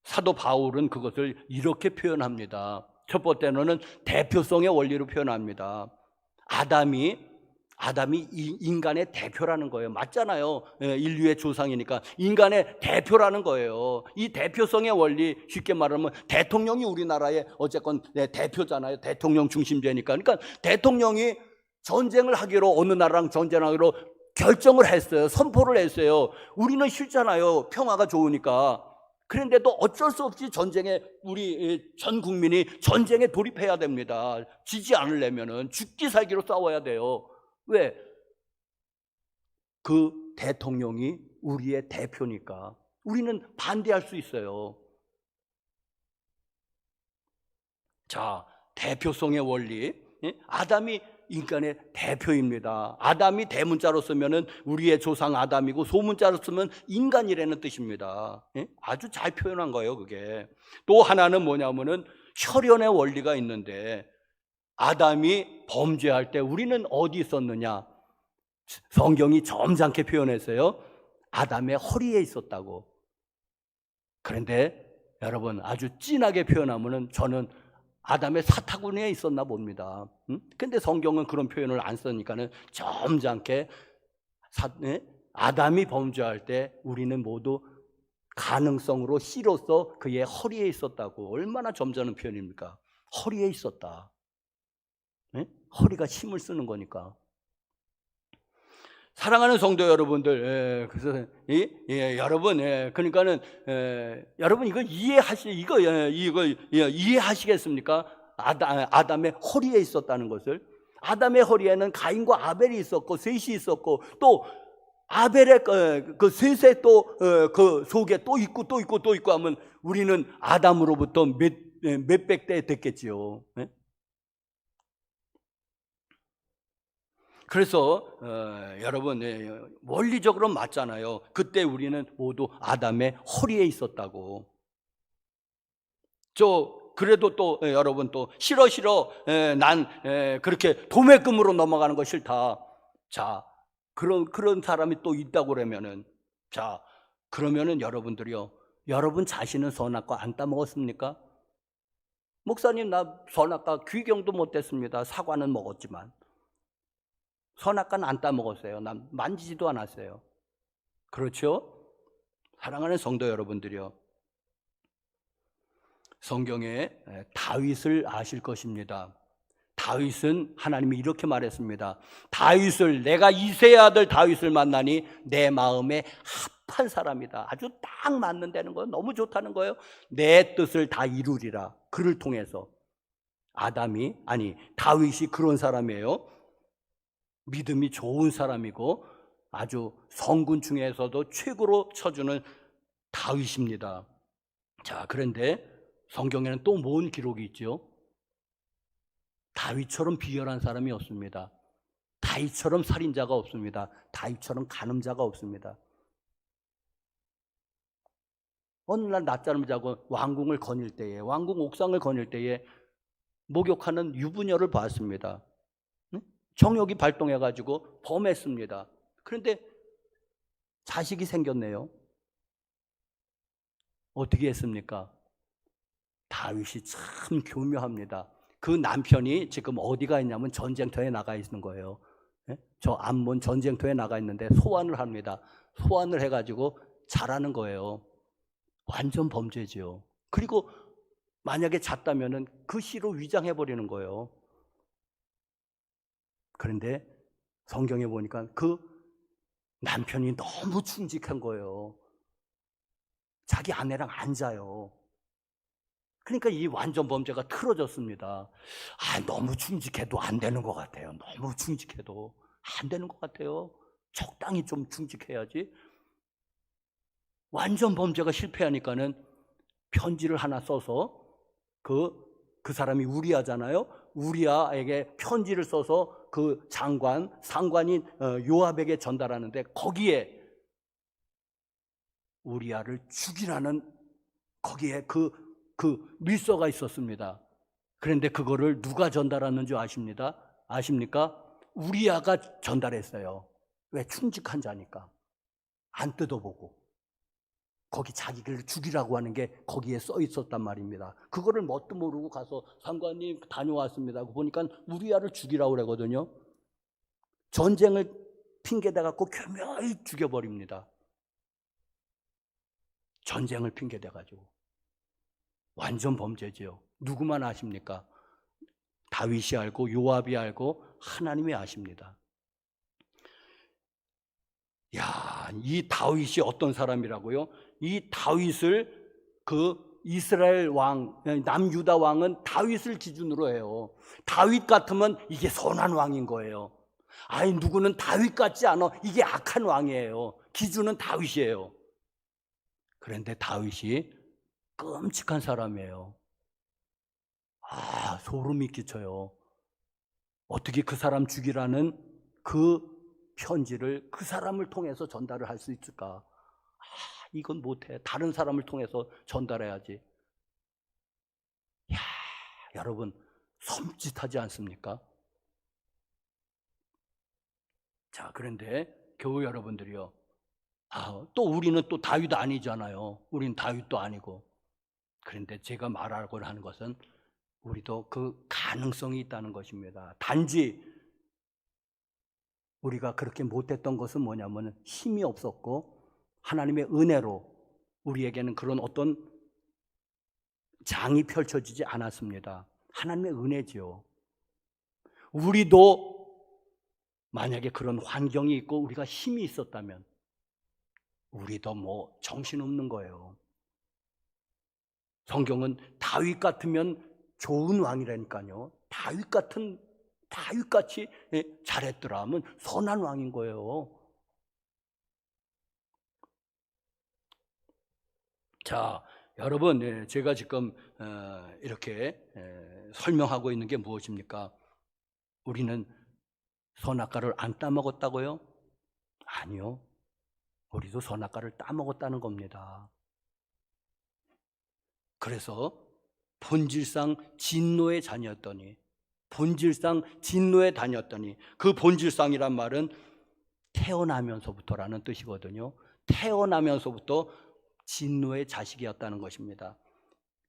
Speaker 2: 사도 바울은 그것을 이렇게 표현합니다. 첫 번째로는 대표성의 원리로 표현합니다. 아담이 인간의 대표라는 거예요. 맞잖아요. 인류의 조상이니까 인간의 대표라는 거예요. 이 대표성의 원리, 쉽게 말하면 대통령이 우리나라의 어쨌건 대표잖아요. 대통령 중심제니까. 그러니까 대통령이 전쟁을 하기로, 어느 나라랑 전쟁하기로 결정을 했어요. 선포를 했어요. 우리는 싫잖아요. 평화가 좋으니까. 그런데도 어쩔 수 없이 우리 전 국민이 전쟁에 돌입해야 됩니다. 지지 않으려면은 죽기 살기로 싸워야 돼요. 왜? 그 대통령이 우리의 대표니까 우리는 반대할 수 있어요. 자, 대표성의 원리. 아담이 인간의 대표입니다. 아담이 대문자로 쓰면은 우리의 조상 아담이고 소문자로 쓰면 인간이라는 뜻입니다. 아주 잘 표현한 거예요, 그게. 또 하나는 뭐냐면은 혈연의 원리가 있는데 아담이 범죄할 때 우리는 어디 있었느냐? 성경이 점잖게 표현했어요. 아담의 허리에 있었다고. 그런데 여러분 아주 진하게 표현하면은 저는 아담의 사타구니에 있었나 봅니다. 근데 성경은 그런 표현을 안 쓰니까는 점잖게 아담이 범죄할 때 우리는 모두 가능성으로 씨로서 그의 허리에 있었다고. 얼마나 점잖은 표현입니까? 허리에 있었다. 허리가 힘을 쓰는 거니까. 사랑하는 성도 여러분들, 그래서 여러분, 그러니까는 여러분 이거 이해하시겠습니까? 아담의 허리에 있었다는 것을. 아담의 허리에는 가인과 아벨이 있었고 셋이 있었고 또 아벨의 그 셋에 또 그 속에 또 있고 하면 우리는 아담으로부터 몇백 대 됐겠지요. 그래서 여러분 원리적으로 맞잖아요. 그때 우리는 모두 아담의 허리에 있었다고. 그래도 또 여러분 또 싫어 난 그렇게 도매금으로 넘어가는 거 싫다. 자, 그런 사람이 또 있다고 그러면은, 자, 그러면은 여러분들이요, 여러분 자신은 선악과 안 따먹었습니까? 목사님, 나 선악과 귀경도 못했습니다. 사과는 먹었지만 선악과는 안 따먹었어요. 난 만지지도 않았어요. 그렇죠? 사랑하는 성도 여러분들이요, 성경에 다윗을 아실 것입니다. 다윗은 하나님이 이렇게 말했습니다. 다윗을, 내가 이새의 아들 다윗을 만나니 내 마음에 합한 사람이다. 아주 딱 맞는다는 거예요. 너무 좋다는 거예요. 내 뜻을 다 이루리라. 그를 통해서. 다윗이 그런 사람이에요. 믿음이 좋은 사람이고 아주 성군 중에서도 최고로 쳐주는 다윗입니다. 자, 그런데 성경에는 또 뭔 기록이 있죠? 다윗처럼 비열한 사람이 없습니다. 다윗처럼 살인자가 없습니다. 다윗처럼 간음자가 없습니다. 어느 날 낮잠을 자고 왕궁 옥상을 거닐 때에 목욕하는 유부녀를 봤습니다. 정욕이 발동해가지고 범했습니다. 그런데 자식이 생겼네요. 어떻게 했습니까? 다윗이 참 교묘합니다. 그 남편이 지금 어디가 있냐면 전쟁터에 나가 있는 거예요. 저 암몬 전쟁터에 나가 있는데 소환을 합니다. 소환을 해가지고 자라는 거예요. 완전 범죄지요. 그리고 만약에 잤다면은 그 시로 위장해버리는 거예요. 그런데 성경에 보니까 그 남편이 너무 충직한 거예요. 자기 아내랑 안 자요. 그러니까 이 완전 범죄가 틀어졌습니다. 너무 충직해도 안 되는 것 같아요. 너무 충직해도 안 되는 것 같아요. 적당히 좀 충직해야지. 완전 범죄가 실패하니까는 편지를 하나 써서 그 사람이 우리아잖아요. 우리아에게 편지를 써서 그 상관인 요압에게 전달하는데 거기에 우리아를 죽이라는 거기에 그 밀서가 있었습니다. 그런데 그거를 누가 전달하는 줄 아십니까? 우리아가 전달했어요. 왜? 충직한 자니까. 안 뜯어보고. 거기 자기를 죽이라고 하는 게 거기에 써 있었단 말입니다. 그거를 뭣도 모르고 가서 상관님 다녀왔습니다. 보니까 우리아를 죽이라고 그러거든요. 전쟁을 핑계대 갖고 교묘히 죽여버립니다. 전쟁을 핑계대 가지고. 완전 범죄지요. 누구만 아십니까? 다윗이 알고 요압이 알고 하나님이 아십니다. 이 다윗이 어떤 사람이라고요? 이 다윗을 이스라엘 왕, 남유다 왕은 다윗을 기준으로 해요. 다윗 같으면 이게 선한 왕인 거예요. 아이 누구는 다윗 같지 않아. 이게 악한 왕이에요. 기준은 다윗이에요. 그런데 다윗이 끔찍한 사람이에요. 소름이 끼쳐요. 어떻게 그 사람 죽이라는 그 편지를 그 사람을 통해서 전달을 할 수 있을까? 이건 못해. 다른 사람을 통해서 전달해야지. 여러분 섬찟하지 않습니까? 자, 그런데 교우 여러분들이요. 또 우리는 또 다윗 아니잖아요. 우리는 다윗도 아니고. 그런데 제가 말하고 하는 것은 우리도 그 가능성이 있다는 것입니다. 단지 우리가 그렇게 못했던 것은 뭐냐면 힘이 없었고 하나님의 은혜로 우리에게는 그런 어떤 장이 펼쳐지지 않았습니다. 하나님의 은혜지요. 우리도 만약에 그런 환경이 있고 우리가 힘이 있었다면 우리도 뭐 정신없는 거예요. 성경은 다윗 같으면 좋은 왕이라니까요. 다윗같이 잘했더라 하면 선한 왕인 거예요. 자, 여러분, 제가 지금 이렇게 설명하고 있는 게 무엇입니까? 우리는 선악과를 안 따먹었다고요? 아니요. 우리도 선악과를 따먹었다는 겁니다. 그래서 본질상 진노의 자녀였더니 그 본질상이란 말은 태어나면서부터라는 뜻이거든요. 태어나면서부터 진노의 자식이었다는 것입니다.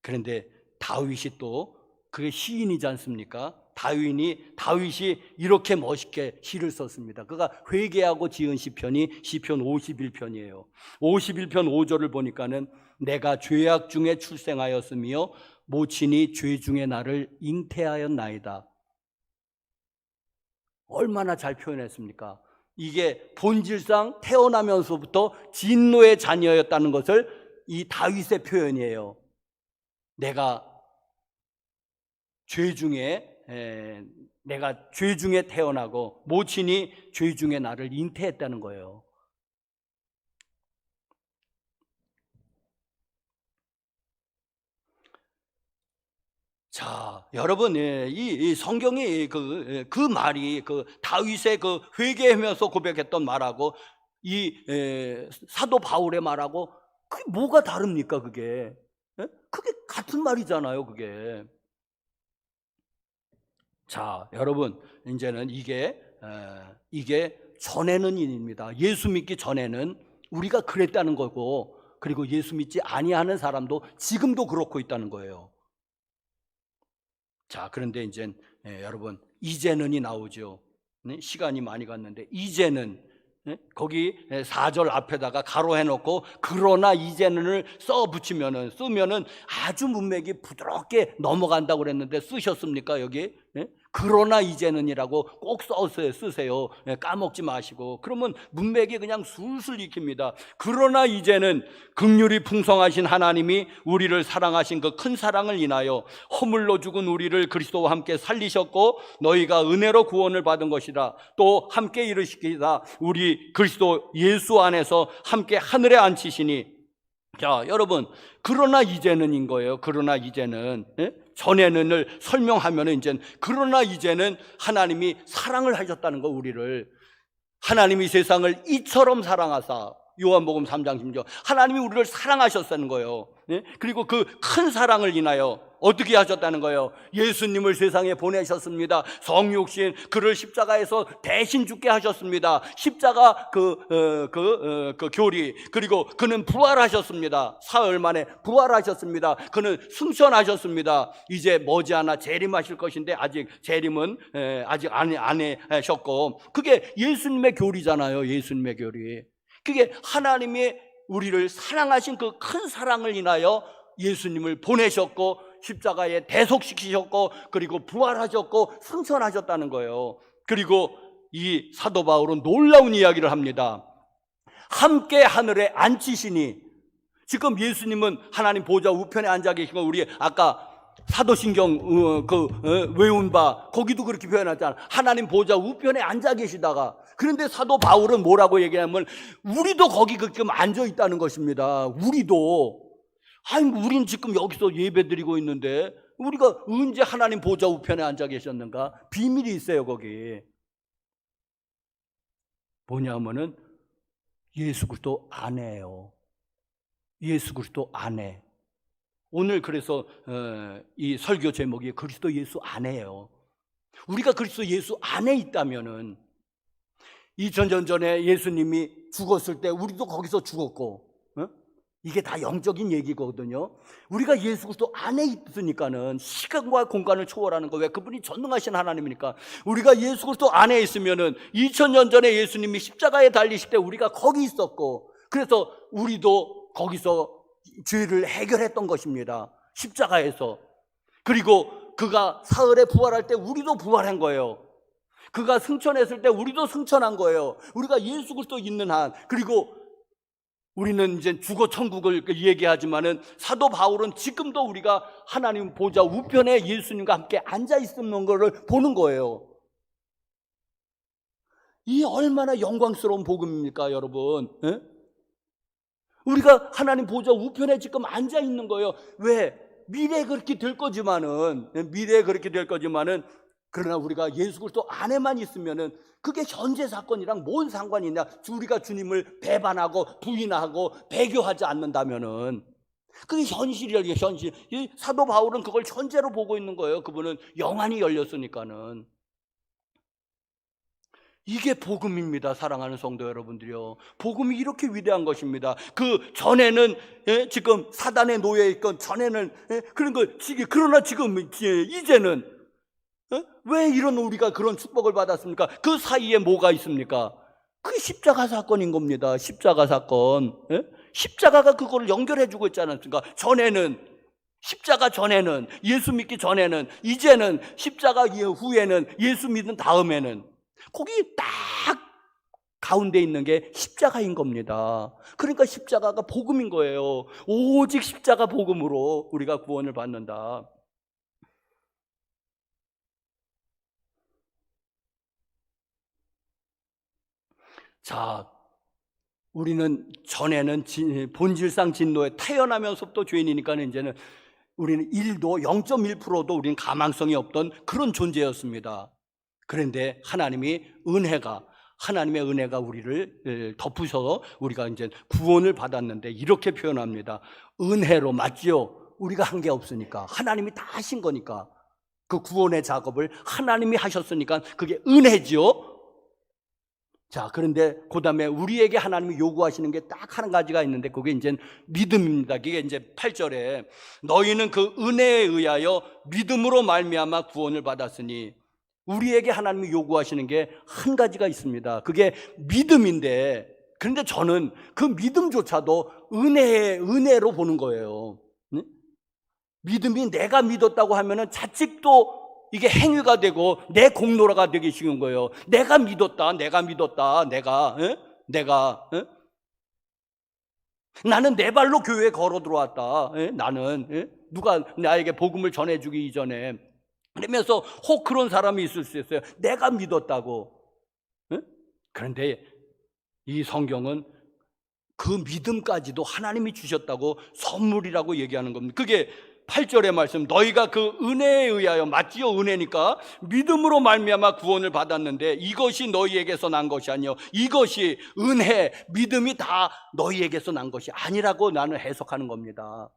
Speaker 2: 그런데 다윗이 또 그게 시인이지 않습니까? 다윗이 이렇게 멋있게 시를 썼습니다. 그가 회개하고 지은 시편이 시편 51편이에요. 51편 5절을 보니까는 내가 죄악 중에 출생하였으며 모친이 죄 중에 나를 잉태하였나이다. 얼마나 잘 표현했습니까? 이게 본질상 태어나면서부터 진노의 자녀였다는 것을 이 다윗의 표현이에요. 내가 죄 중에 태어나고 모친이 죄 중에 나를 잉태했다는 거예요. 자, 여러분, 이 성경이 그 말이 그 다윗의 그 회개하면서 고백했던 말하고 이 사도 바울의 말하고 그게 뭐가 다릅니까? 그게 같은 말이잖아요. 그게. 자, 여러분, 이제는 이게 전에는 일입니다. 예수 믿기 전에는 우리가 그랬다는 거고, 그리고 예수 믿지 아니하는 사람도 지금도 그렇고 있다는 거예요. 자, 그런데 이제 여러분 이제는이 나오죠. 시간이 많이 갔는데 이제는 거기 4절 앞에다가 가로해 놓고 그러나 이제는을 쓰면은 아주 문맥이 부드럽게 넘어간다고 그랬는데 쓰셨습니까? 여기 그러나 이제는이라고 꼭 쓰세요. 까먹지 마시고. 그러면 문맥이 그냥 술술 익힙니다. 그러나 이제는 긍휼이 풍성하신 하나님이 우리를 사랑하신 그 큰 사랑을 인하여 허물로 죽은 우리를 그리스도와 함께 살리셨고 너희가 은혜로 구원을 받은 것이라. 또 함께 이르시기다 우리 그리스도 예수 안에서 함께 하늘에 앉히시니. 자, 여러분, 그러나 이제는인 거예요. 그러나 이제는. 전에는을 설명하면 이제 그러나 이제는 하나님이 사랑을 하셨다는 거. 우리를 하나님이 세상을 이처럼 사랑하사. 요한복음 3장 10절. 하나님이 우리를 사랑하셨다는 거예요. 그리고 그 큰 사랑을 인하여 어떻게 하셨다는 거예요? 예수님을 세상에 보내셨습니다. 성육신 그를 십자가에서 대신 죽게 하셨습니다. 십자가 그 교리. 그리고 그는 부활하셨습니다. 사흘 만에 부활하셨습니다. 그는 승천하셨습니다. 이제 머지않아 재림하실 것인데 아직 재림은 아직 안 하셨고, 그게 예수님의 교리잖아요. 예수님의 교리. 그게 하나님이 우리를 사랑하신 그 큰 사랑을 인하여 예수님을 보내셨고 십자가에 대속시키셨고 그리고 부활하셨고 승천하셨다는 거예요. 그리고 이 사도 바울은 놀라운 이야기를 합니다. 함께 하늘에 앉히시니. 지금 예수님은 하나님 보좌 우편에 앉아 계시고 우리 아까 사도신경 외운 바 거기도 그렇게 표현하잖아. 하나님 보좌 우편에 앉아 계시다가, 그런데 사도 바울은 뭐라고 얘기하면 우리도 거기 지금 앉아 있다는 것입니다. 우리도. 아니, 우린 지금 여기서 예배드리고 있는데 우리가 언제 하나님 보좌 우편에 앉아 계셨는가? 비밀이 있어요. 거기 뭐냐면은 예수 그리스도 안에요. 예수 그리스도 안에. 오늘 그래서 이 설교 제목이 그리스도 예수 안에요. 우리가 그리스도 예수 안에 있다면은 2000년 전에 예수님이 죽었을 때 우리도 거기서 죽었고, 이게 다 영적인 얘기거든요. 우리가 예수 그리스도 안에 있으니까는 시간과 공간을 초월하는 거. 왜? 그분이 전능하신 하나님이니까. 우리가 예수 그리스도 안에 있으면은 2000년 전에 예수님이 십자가에 달리실 때 우리가 거기 있었고, 그래서 우리도 거기서 죄를 해결했던 것입니다. 십자가에서. 그리고 그가 사흘에 부활할 때 우리도 부활한 거예요. 그가 승천했을 때 우리도 승천한 거예요. 우리가 예수 그리스도 있는 한. 그리고 우리는 이제 죽어 천국을 얘기하지만은 사도 바울은 지금도 우리가 하나님 보좌 우편에 예수님과 함께 앉아 있는 것을 보는 거예요. 이 얼마나 영광스러운 복음입니까, 여러분? 에? 우리가 하나님 보좌 우편에 지금 앉아 있는 거예요. 왜? 미래에 그렇게 될 거지만은, 그러나 우리가 예수 그리스도 안에만 있으면은 그게 현재 사건이랑 뭔 상관이 있냐? 우리가 주님을 배반하고 부인하고 배교하지 않는다면은 그게 현실이에요, 현실. 이 사도 바울은 그걸 현재로 보고 있는 거예요. 그분은 영안이 열렸으니까는. 이게 복음입니다, 사랑하는 성도 여러분들이요. 복음이 이렇게 위대한 것입니다. 그 전에는 지금 사단에 놓여 있건 전에는 그런 거, 그러나 지금 이제는 왜 이런 우리가 그런 축복을 받았습니까? 그 사이에 뭐가 있습니까? 그게 십자가 사건인 겁니다. 십자가 사건. 십자가가 그걸 연결해 주고 있지 않습니까? 십자가 전에는, 예수 믿기 전에는, 이제는, 십자가 후에는, 예수 믿은 다음에는, 거기 딱 가운데 있는 게 십자가인 겁니다. 그러니까 십자가가 복음인 거예요. 오직 십자가 복음으로 우리가 구원을 받는다. 자, 우리는 전에는 본질상 진노에 태어나면서부터 죄인이니까 이제는 우리는 0.1%도 우리는 가망성이 없던 그런 존재였습니다. 그런데 하나님의 은혜가 우리를 덮으셔서 우리가 이제 구원을 받았는데 이렇게 표현합니다. 은혜로. 맞지요? 우리가 한 게 없으니까. 하나님이 다 하신 거니까. 그 구원의 작업을 하나님이 하셨으니까 그게 은혜지요. 자, 그런데 그 다음에 우리에게 하나님이 요구하시는 게 딱 한 가지가 있는데 그게 이제 믿음입니다. 그게 이제 8절에 너희는 그 은혜에 의하여 믿음으로 말미암아 구원을 받았으니, 우리에게 하나님이 요구하시는 게 한 가지가 있습니다. 그게 믿음인데, 그런데 저는 그 믿음조차도 은혜로 보는 거예요. 믿음이 내가 믿었다고 하면은 자칫 또 이게 행위가 되고 내 공로가 되기 쉬운 거예요. 내가 믿었다. 나는 내 발로 교회에 걸어 들어왔다. 나는 누가 나에게 복음을 전해주기 이전에. 그러면서 혹 그런 사람이 있을 수 있어요. 내가 믿었다고. 그런데 이 성경은 그 믿음까지도 하나님이 주셨다고 선물이라고 얘기하는 겁니다. 그게 8절의 말씀, 너희가 그 은혜에 의하여, 맞지요? 은혜니까 믿음으로 말미암아 구원을 받았는데 이것이 너희에게서 난 것이 아니요, 이것이 은혜, 믿음이 다 너희에게서 난 것이 아니라고 나는 해석하는 겁니다.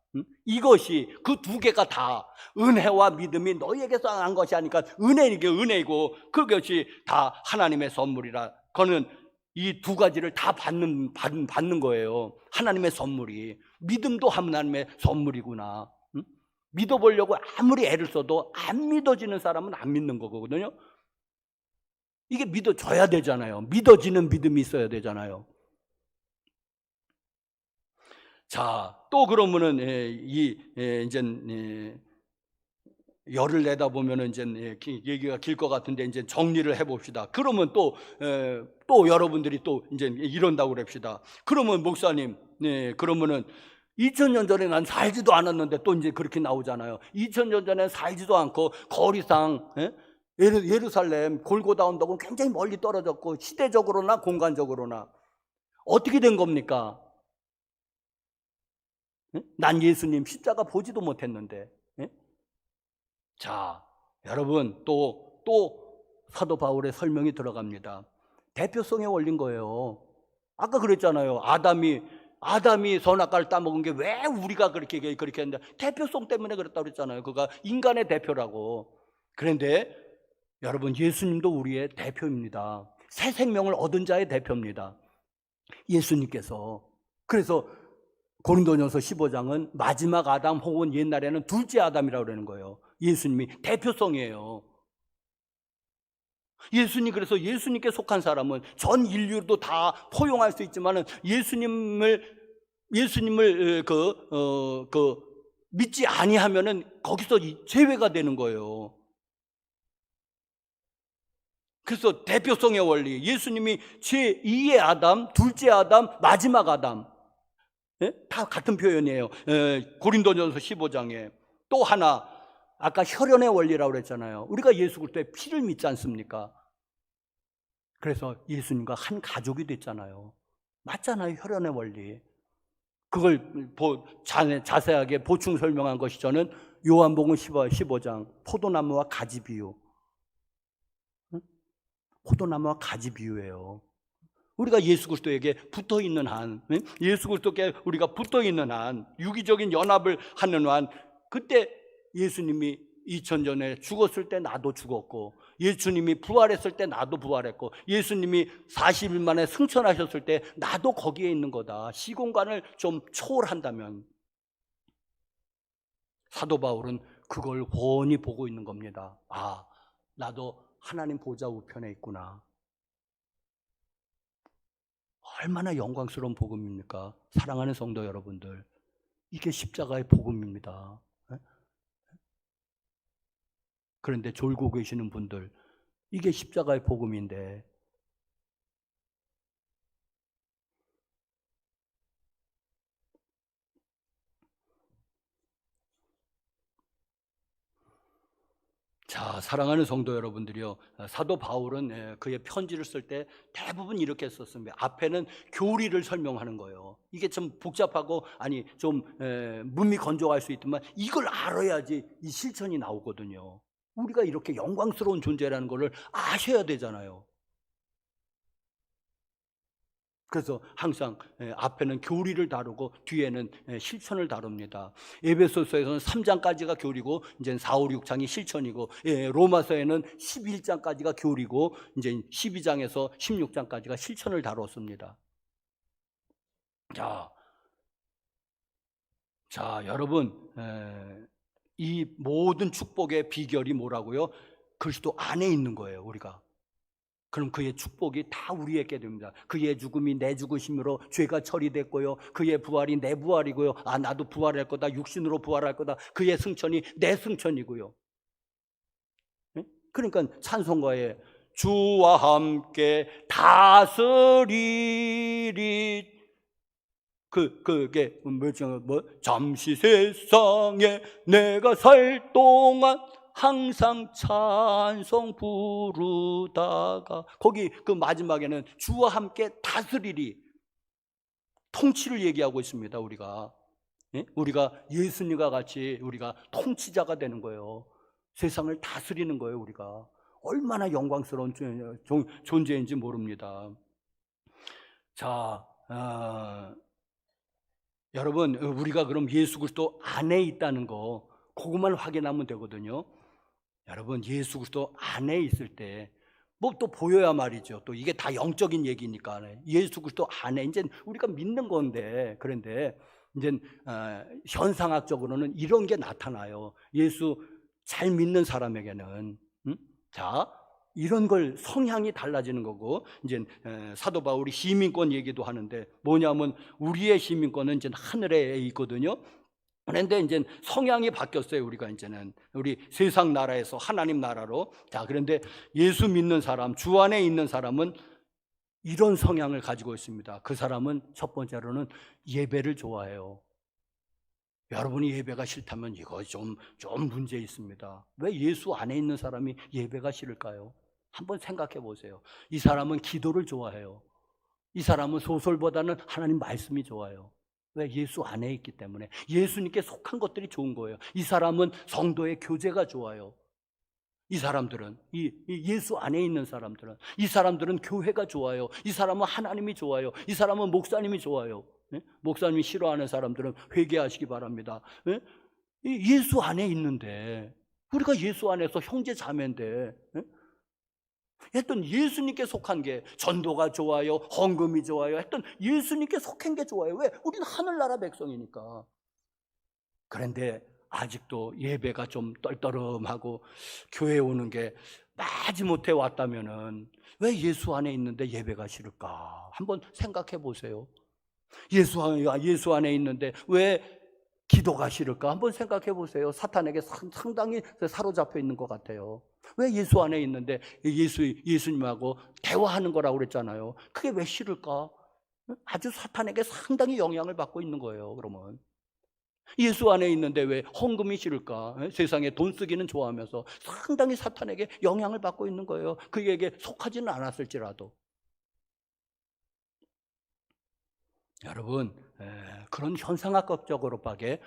Speaker 2: 이것이, 그 두 개가 다, 은혜와 믿음이 너희에게서 난 것이 아니까 은혜이게 은혜이고 그것이 다 하나님의 선물이라. 그거는 이 두 가지를 다 받는 거예요. 하나님의 선물이. 믿음도 하나님의 선물이구나. 믿어보려고 아무리 애를 써도 안 믿어지는 사람은 안 믿는 거거든요. 이게 믿어져야 되잖아요. 믿어지는 믿음이 있어야 되잖아요. 자, 또 그러면은 이제 열을 내다 보면은 이제 얘기가 길 것 같은데 이제 정리를 해봅시다. 그러면 또 여러분들이 또 이제 이런다고 그럽시다. 그러면 목사님, 그러면은 2000년 전에 난 살지도 않았는데 또 이제 그렇게 나오잖아요. 2000년 전에 살지도 않고 거리상, 예루살렘 골고다 온다고 굉장히 멀리 떨어졌고, 시대적으로나 공간적으로나 어떻게 된 겁니까? 난 예수님 십자가 보지도 못했는데. 자, 여러분, 또 사도 바울의 설명이 들어갑니다. 대표성에 올린 거예요. 아까 그랬잖아요. 아담이 선악과를 따먹은 게 왜 우리가 그렇게 했는데, 대표성 때문에 그랬다고 그랬잖아요. 그가 인간의 대표라고. 그런데 여러분, 예수님도 우리의 대표입니다. 새 생명을 얻은 자의 대표입니다. 예수님께서. 그래서 고린도전서 15장은 마지막 아담 혹은 옛날에는 둘째 아담이라고 그러는 거예요. 예수님이 대표성이에요. 그래서 예수님께 속한 사람은 전 인류도 다 포용할 수 있지만은 예수님을 믿지 아니하면은 거기서 제외가 되는 거예요. 그래서 대표성의 원리, 예수님이 제2의 아담, 둘째 아담, 마지막 아담, 다 같은 표현이에요. 고린도전서 15장에 또 하나, 아까 혈연의 원리라고 그랬잖아요. 우리가 예수 그리스도의 피를 믿지 않습니까? 그래서 예수님과 한 가족이 됐잖아요. 맞잖아요, 혈연의 원리. 그걸 자세하게 보충 설명한 것이 저는 요한복음 15장 포도나무와 가지 비유. 포도나무와 가지 비유예요. 우리가 예수 그리스도에게 붙어있는 한, 예수 그리스도께 우리가 붙어있는 한, 유기적인 연합을 하는 한, 그때 예수님이 2000전에 죽었을 때 나도 죽었고, 예수님이 부활했을 때 나도 부활했고, 예수님이 40일 만에 승천하셨을 때 나도 거기에 있는 거다. 시공간을 좀 초월한다면. 사도 바울은 그걸 훤히 보고 있는 겁니다. 아, 나도 하나님 보좌 우편에 있구나. 얼마나 영광스러운 복음입니까? 사랑하는 성도 여러분들, 이게 십자가의 복음입니다. 그런데 졸고 계시는 분들, 이게 십자가의 복음인데, 자, 사랑하는 성도 여러분들이요, 사도 바울은 그의 편지를 쓸 때 대부분 이렇게 썼습니다. 앞에는 교리를 설명하는 거예요. 이게 좀 복잡하고 좀 문미건조할 수 있지만 이걸 알아야지 이 실천이 나오거든요. 우리가 이렇게 영광스러운 존재라는 것을 아셔야 되잖아요. 그래서 항상 앞에는 교리를 다루고 뒤에는 실천을 다룹니다. 에베소서에서는 3장까지가 교리고 이제 4, 5, 6장이 실천이고, 로마서에는 11장까지가 교리고 이제 12장에서 16장까지가 실천을 다뤘습니다. 자, 여러분, 이 모든 축복의 비결이 뭐라고요? 그리스도 안에 있는 거예요, 우리가. 그럼 그의 축복이 다 우리에게 됩니다. 그의 죽음이 내 죽으심으로 죄가 처리됐고요, 그의 부활이 내 부활이고요, 나도 부활할 거다, 육신으로 부활할 거다, 그의 승천이 내 승천이고요. 그러니까 찬송가에 주와 함께 다스리리, 그게 잠시 세상에 내가 살 동안 항상 찬송 부르다가, 거기 그 마지막에는 주와 함께 다스리리, 통치를 얘기하고 있습니다. 우리가 예수님과 같이 우리가 통치자가 되는 거예요. 세상을 다스리는 거예요. 우리가 얼마나 영광스러운 존재인지 모릅니다. 자, 여러분, 우리가 그럼 예수 그리스도 안에 있다는 거, 그것만 확인하면 되거든요. 여러분, 예수 그리스도 안에 있을 때 뭐 또 보여야 말이죠. 또 이게 다 영적인 얘기니까. 예수 그리스도 안에 이제 우리가 믿는 건데, 그런데 이제 현상학적으로는 이런 게 나타나요. 예수 잘 믿는 사람에게는 자, 이런 걸 성향이 달라지는 거고, 이제 사도 바울이 시민권 얘기도 하는데, 뭐냐면 우리의 시민권은 이제 하늘에 있거든요. 그런데 이제 성향이 바뀌었어요. 우리가 이제는 우리 세상 나라에서 하나님 나라로. 자, 그런데 예수 믿는 사람, 주 안에 있는 사람은 이런 성향을 가지고 있습니다. 그 사람은 첫 번째로는 예배를 좋아해요.
Speaker 4: 여러분이 예배가 싫다면 이거 좀 문제 있습니다. 왜 예수 안에 있는 사람이 예배가 싫을까요? 한번 생각해 보세요. 이 사람은 기도를 좋아해요. 이 사람은 소설보다는 하나님 말씀이 좋아요. 왜? 예수 안에 있기 때문에. 예수님께 속한 것들이 좋은 거예요. 이 사람은 성도의 교제가 좋아요. 이 사람들은, 예수 안에 있는 사람들은, 이 사람들은 교회가 좋아요. 이 사람은 하나님이 좋아요. 이 사람은 목사님이 좋아요. 목사님이 싫어하는 사람들은 회개하시기 바랍니다. 예수 안에 있는데, 우리가 예수 안에서 형제 자매인데, 했던 예수님께 속한 게 전도가 좋아요, 헌금이 좋아요, 했던 예수님께 속한 게 좋아요. 왜? 우리는 하늘나라 백성이니까. 그런데 아직도 예배가 좀 떨떠름하고 교회에 오는 게 마지못해 왔다면은 왜 예수 안에 있는데 예배가 싫을까? 한번 생각해 보세요. 예수 안에 있는데 왜 기도가 싫을까? 한번 생각해 보세요. 사탄에게 상당히 사로잡혀 있는 것 같아요. 왜 예수 안에 있는데 예수님하고 대화하는 거라고 그랬잖아요. 그게 왜 싫을까? 아주 사탄에게 상당히 영향을 받고 있는 거예요. 그러면 예수 안에 있는데 왜 헌금이 싫을까? 세상에 돈 쓰기는 좋아하면서 상당히 사탄에게 영향을 받고 있는 거예요. 그에게 속하지는 않았을지라도. 여러분, 그런 현상학적으로밖에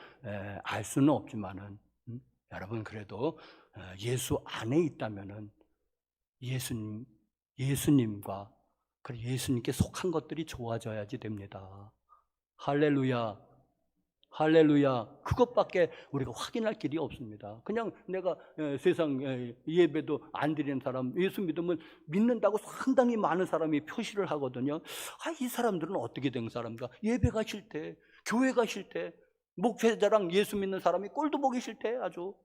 Speaker 4: 알 수는 없지만은 여러분 그래도 예수 안에 있다면은 예수님과 그리고 예수님께 속한 것들이 좋아져야지 됩니다. 할렐루야. 할렐루야. 그것밖에 우리가 확인할 길이 없습니다. 그냥 내가 세상 예배도 안 드리는 사람, 예수 믿는다고 상당히 많은 사람이 표시를 하거든요. 이 사람들은 어떻게 된 사람인가? 예배가 싫대, 교회가 싫대, 목회자랑 예수 믿는 사람이 꼴도 보기 싫대, 아주.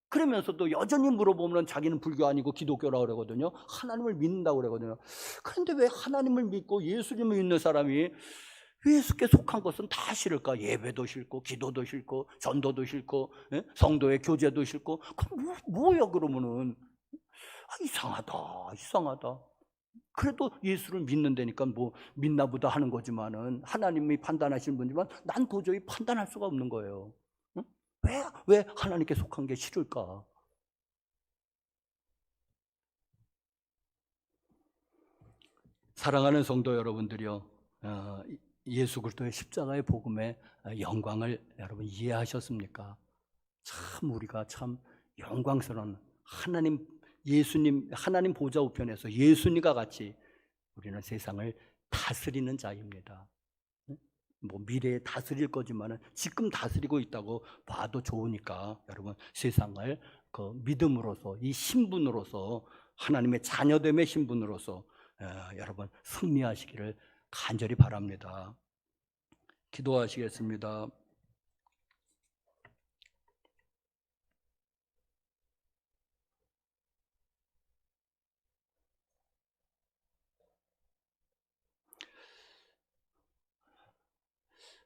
Speaker 4: 그러면서도 여전히 물어보면 자기는 불교 아니고 기독교라고 그러거든요. 하나님을 믿는다고 그러거든요. 그런데 왜 하나님을 믿고 예수님을 믿는 사람이 예수께 속한 것은 다 싫을까? 예배도 싫고 기도도 싫고 전도도 싫고 성도의 교제도 싫고 그럼 뭐야 그러면은 이상하다. 그래도 예수를 믿는다니까 뭐 믿나 보다 하는 거지만은 하나님이 판단하시는 분이지만 난 도저히 판단할 수가 없는 거예요. 왜 하나님께 속한 게 싫을까? 사랑하는 성도 여러분들이요, 예수 그리스도의 십자가의 복음의 영광을 여러분 이해하셨습니까? 참 우리가 참 영광스러운 하나님 보좌 우편에서 예수님과 같이 우리는 세상을 다스리는 자입니다. 뭐 미래에 다스릴 거지만은 지금 다스리고 있다고 봐도 좋으니까 여러분 세상을 그 믿음으로서 이 신분으로서 하나님의 자녀됨의 신분으로서 여러분 승리하시기를 간절히 바랍니다. 기도하시겠습니다.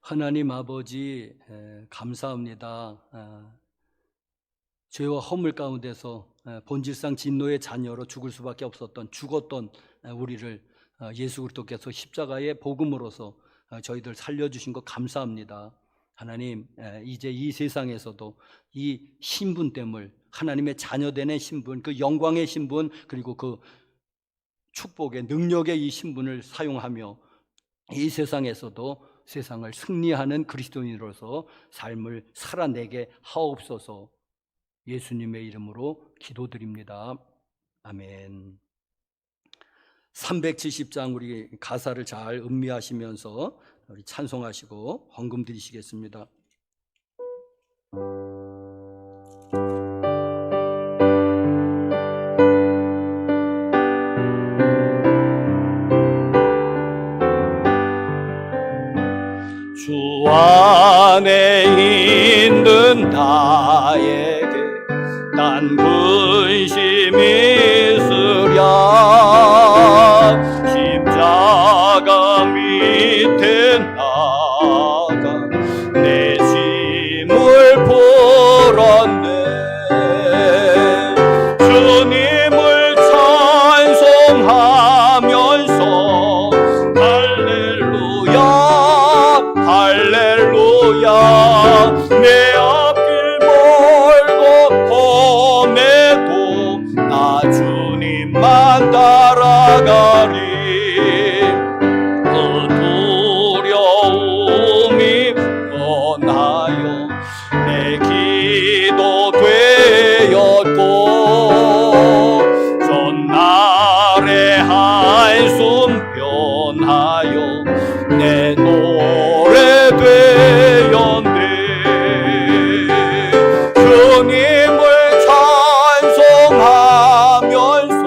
Speaker 4: 하나님 아버지 감사합니다. 죄와 허물 가운데서 본질상 진노의 자녀로 죽었던 우리를 예수 그리스도께서 십자가의 복음으로서 저희들 살려주신 것 감사합니다. 하나님, 이제 이 세상에서도 이 신분됨을 하나님의 자녀되는 신분, 그 영광의 신분, 그리고 그 축복의 능력의 이 신분을 사용하며 이 세상에서도 세상을 승리하는 그리스도인으로서 삶을 살아내게 하옵소서. 예수님의 이름으로 기도드립니다. 아멘. 370장 우리 가사를 잘 음미하시면서 우리 찬송하시고 헌금 드리시겠습니다.
Speaker 2: 주 안에 있는 나에게 난 근심이 있으랴 십자가 밑에 나가 내 짐을 풀었네 주님을 찬송하면서 할렐루야 할렐루야 내 앞길 멀고 험해도 나 주님만 따라가리. 그 두려움이 떠나요 내 기도 되었고 전날의 한숨 변하여 내 노래 되었네. 주님을 찬송하면서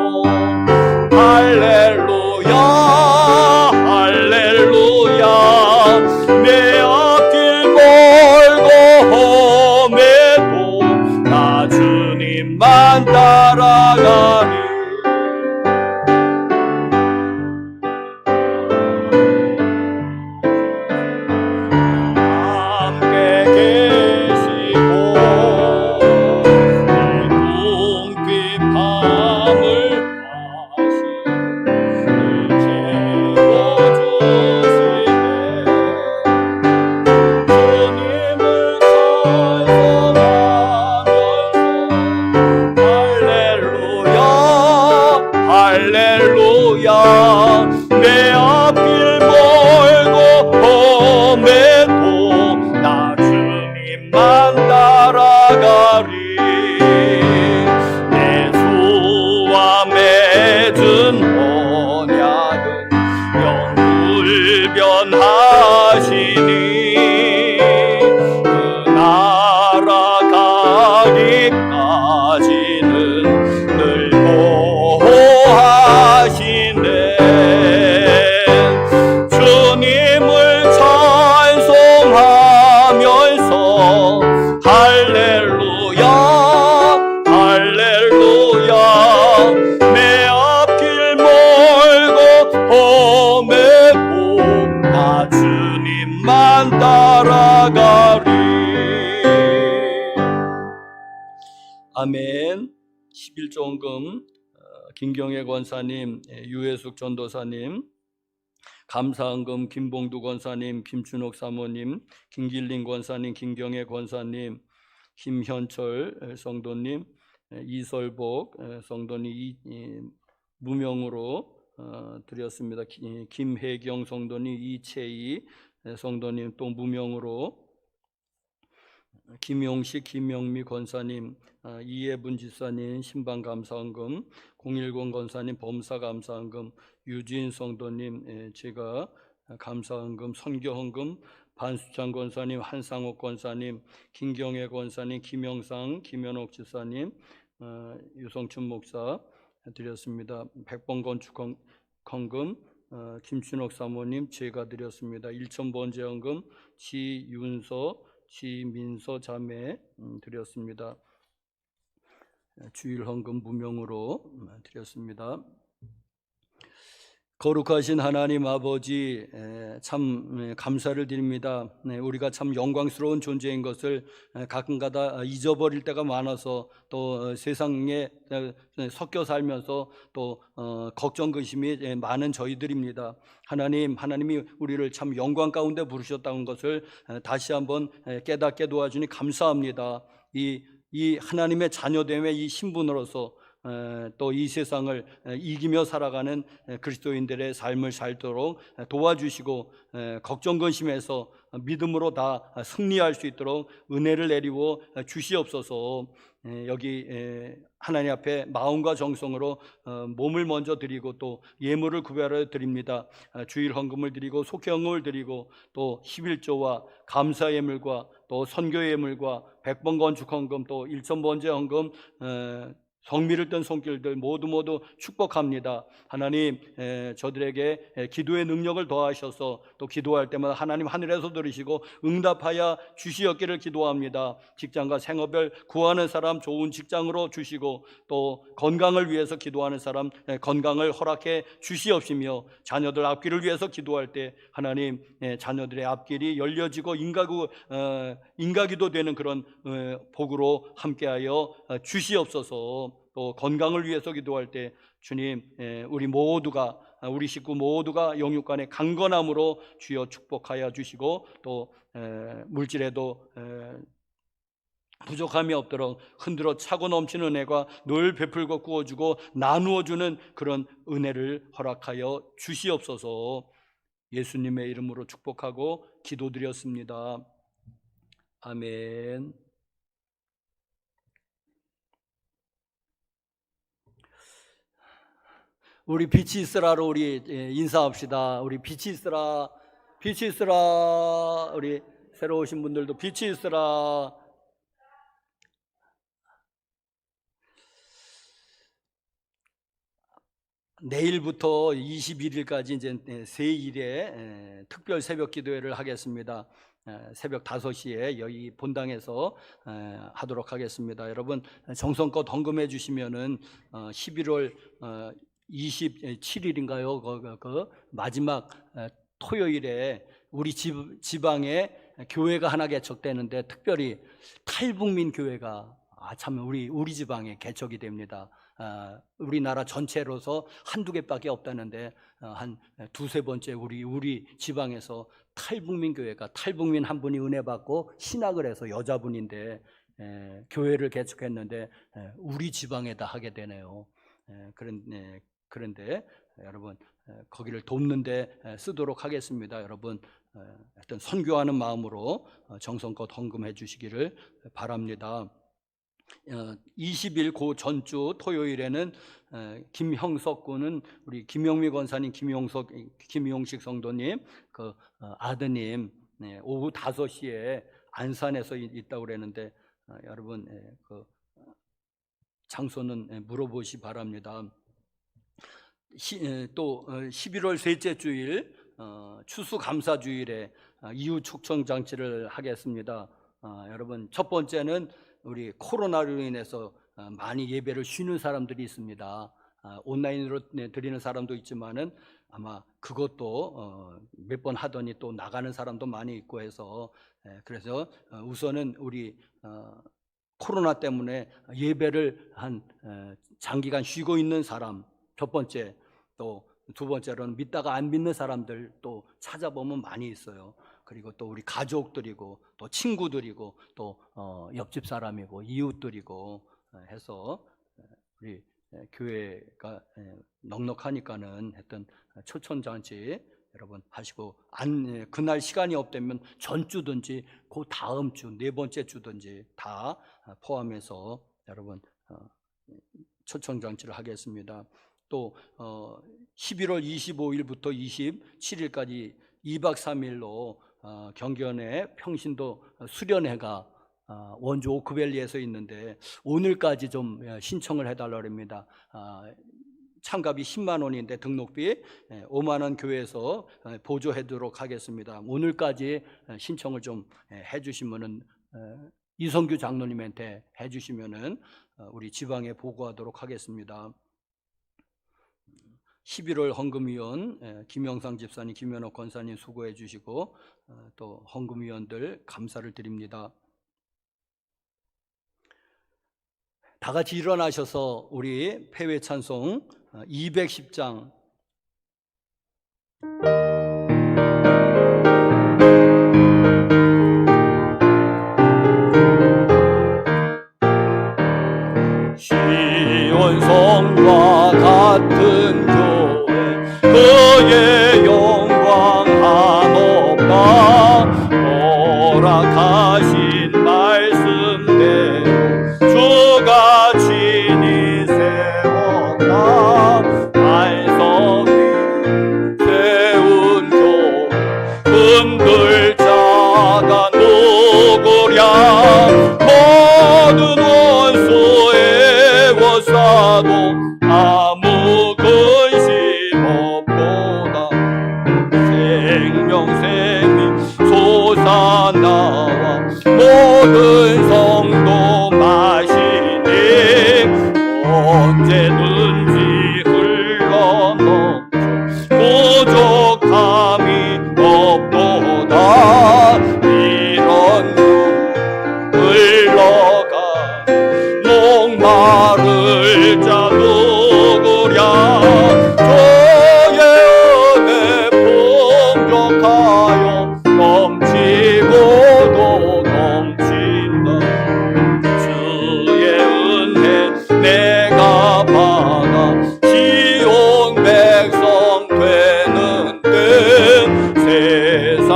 Speaker 2: 할렐루야 할렐루야 내 앞길 멀고 험해도 나 주님만 따라가리. 함께 계시고 내 궁핍 밤을 다시 채워주시네. 주님을 찬송하면서 할렐루야 할렐루야 내 앞길 멀고 험해도 나 주님만 따라가리. 내 수와 맺은 언약은 영불변하시니 그 나라 가기까지는 늘 보호하시네. 주님을 찬송하면서 할렐루야 할렐루야 내 앞길 멀고 험해도 나 주님만 따라가리. 아멘. 11조원금 김경애 권사님, 유해숙 전도사님, 감사헌금 김봉두 권사님, 김춘옥 사모님, 김길린 권사님, 김경애 권사님, 김현철 성도님, 이설복 성도님 무명으로 드렸습니다. 김혜경 성도님, 이채희 성도님 또 무명으로, 김용식, 김영미 권사님, 이예분 지사님 신방감사헌금, 010 권사님 범사감사헌금, 유진 성도님 제가 감사헌금, 선교헌금, 반수창 권사님, 한상옥 권사님, 김경애 권사님, 김영상, 김현옥 지사님, 유성춘 목사 드렸습니다. 100번 건축헌금 김춘옥 사모님 제가 드렸습니다. 1000번제헌금 지윤서, 지민서 자매 드렸습니다. 주일헌금 무명으로 드렸습니다. 거룩하신 하나님 아버지, 참 감사를 드립니다. 우리가 참 영광스러운 존재인 것을 가끔가다 잊어버릴 때가 많아서, 또 세상에 섞여 살면서 또 걱정 의심이 많은 저희들입니다. 하나님이 우리를 참 영광 가운데 부르셨다는 것을 다시 한번 깨닫게 도와주니 감사합니다. 이 하나님의 자녀됨의 이 신분으로서 또 이 세상을 이기며 살아가는 그리스도인들의 삶을 살도록 도와주시고, 걱정 근심에서 믿음으로 다 승리할 수 있도록 은혜를 내리고 주시옵소서. 여기 하나님 앞에 마음과 정성으로 몸을 먼저 드리고 또 예물을 구별하여 드립니다. 주일 헌금을 드리고 속회 헌금을 드리고 또 11조와 감사 예물과 또 선교 예물과 100번 건축 헌금 또 1000번제 헌금, 성미를 뜬 손길들 모두 축복합니다. 하나님, 저들에게 기도의 능력을 더하셔서 또 기도할 때마다 하나님 하늘에서 들으시고 응답하여 주시었기를 기도합니다. 직장과 생업을 구하는 사람 좋은 직장으로 주시고, 또 건강을 위해서 기도하는 사람 건강을 허락해 주시옵시며, 자녀들 앞길을 위해서 기도할 때 하나님 자녀들의 앞길이 열려지고 인가기도 되는 그런 복으로 함께하여 주시옵소서. 또 건강을 위해서 기도할 때 주님, 우리 모두가
Speaker 4: 우리 식구 모두가 영육간에 강건함으로 주여 축복하여 주시고 또 물질에도 부족함이 없도록 흔들어 차고 넘치는 은혜가 늘 베풀고 구워주고 나누어주는 그런 은혜를 허락하여 주시옵소서. 예수님의 이름으로 축복하고 기도드렸습니다. 아멘. 우리 빛이 있으라로 우리 인사합시다. 우리 빛이 있으라, 빛이 있으라. 우리 새로 오신 분들도 빛이 있으라. 내일부터 21일까지 이제 세 일의 특별 새벽 기도회를 하겠습니다. 새벽 5시에 여기 본당에서 하도록 하겠습니다. 여러분 정성껏 헌금해 주시면은 11월 27일인가요? 그 마지막 토요일에 우리 지방에 교회가 하나 개척되는데 특별히 탈북민 교회가 참 우리 지방에 개척이 됩니다. 우리나라 전체로서 한두 개밖에 없다는데 한 두세 번째 우리 지방에서 탈북민 교회가 탈북민 한 분이 은혜 받고 신학을 해서 여자분인데 교회를 개척했는데 우리 지방에다 하게 되네요. 그런데 여러분 거기를 돕는 데 쓰도록 하겠습니다. 여러분 하여튼 선교하는 마음으로 정성껏 헌금해 주시기를 바랍니다. 20일 그 전주 토요일에는 김형석 군은 우리 김영미 권사님, 김용식 성도님 그 아드님 오후 5시에 안산에서 있다고 그랬는데 여러분 그 장소는 물어보시 바랍니다. 또 11월 셋째 주일 추수감사주일에 이웃 축성 장치를 하겠습니다. 여러분 첫 번째는 우리 코로나로 인해서 많이 예배를 쉬는 사람들이 있습니다. 온라인으로 드리는 사람도 있지만은 아마 그것도 몇 번 하더니 또 나가는 사람도 많이 있고 해서 그래서 우선은 우리 코로나 때문에 예배를 한 장기간 쉬고 있는 사람 첫 번째, 또 두 번째로는 믿다가 안 믿는 사람들 또 찾아보면 많이 있어요. 그리고 또 우리 가족들이고 또 친구들이고 또 옆집 사람이고 이웃들이고 해서 우리 교회가 넉넉하니까는 했던 초천잔치 여러분 하시고 그날 시간이 없다면 전주든지 그 다음 주 네 번째 주든지 다 포함해서 여러분 초청잔치를 하겠습니다. 또 11월 25일부터 27일까지 2박 3일로 경견의 평신도 수련회가 원주 오크밸리에서 있는데 오늘까지 좀 신청을 해달라고 합니다. 참가비 10만 원인데 등록비 5만 원 교회에서 보조해도록 하겠습니다. 오늘까지 신청을 좀 해주시면은 이성규 장로님한테 해주시면은 우리 지방에 보고하도록 하겠습니다. 11월 헌금위원 김영상 집사님, 김현옥 권사님 수고해 주시고 또 헌금위원들 감사를 드립니다. 다 같이 일어나셔서 우리 폐회 찬송 210장 시온성과 같은 그의 영광 한없다 허락하신 말씀대로 주가 친히 세웠다 반석 위 세운 교회 흔들 자가 누구랴 모든 원수 애워싸도 아무 근심 없도다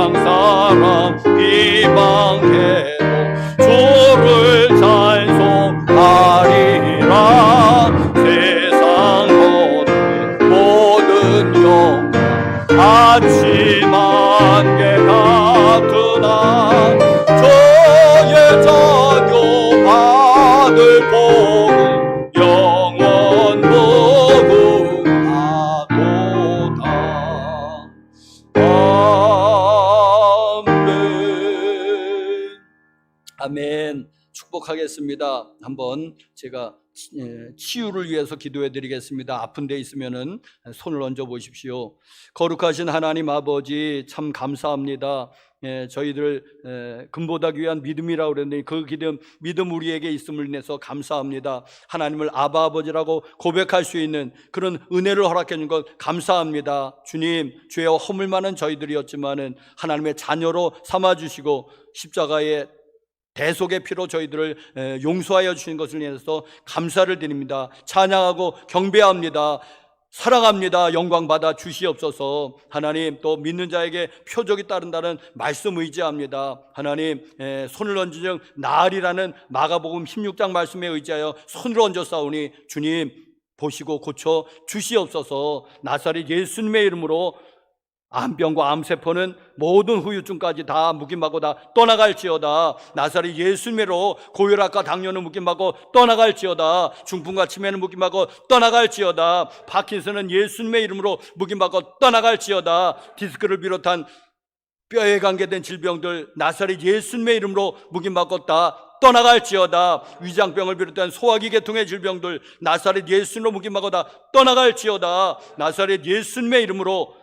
Speaker 2: 세상 사람 비방해도 주를 찬송하리라. 세상 모든 영광 아침 안개 같으나 저의 자녀 받을 복은 영원 무궁하도다. 아멘. 아멘. 축복하겠습니다. 한번 제가 치유를 위해서 기도해 드리겠습니다. 아픈 데 있으면은 손을 얹어 보십시오. 거룩하신 하나님 아버지, 참 감사합니다. 저희들 금보다 귀한 믿음이라고 그랬는데 그 믿음 우리에게 있음을 인해서 감사합니다. 하나님을 아바 아버지라고 고백할 수 있는 그런 은혜를 허락해 준 것 감사합니다. 주님, 죄와 허물 많은 저희들이었지만은 하나님의 자녀로 삼아 주시고 십자가의 대속의 피로 저희들을 용서하여 주신 것을 인해서 감사를 드립니다. 찬양하고 경배합니다. 사랑합니다. 영광 받아 주시옵소서. 하나님, 또 믿는 자에게 표적이 따른다는 말씀 의지합니다. 하나님, 손을 얹은 즉 나으리라는 마가복음 16장 말씀에 의지하여 손을 얹어 싸우니 주님 보시고 고쳐 주시옵소서. 나사렛 예수님의 이름으로 암병과 암세포는 모든 후유증까지 다 묵임받고 다 떠나갈지어다. 나사렛 예수님으로 고혈압과 당뇨는 묵임받고 떠나갈지어다. 중풍과 치매는 묵임받고 떠나갈지어다. 파킨슨은 예수님의 이름으로 묵임받고 떠나갈지어다. 디스크를 비롯한 뼈에 관계된 질병들 나사렛 예수님의 이름으로 묵임받고 다 떠나갈지어다. 위장병을 비롯한 소화기 계통의 질병들 나사렛 예수님으로 묵임받고 다 떠나갈지어다. 나사렛 예수님의 이름으로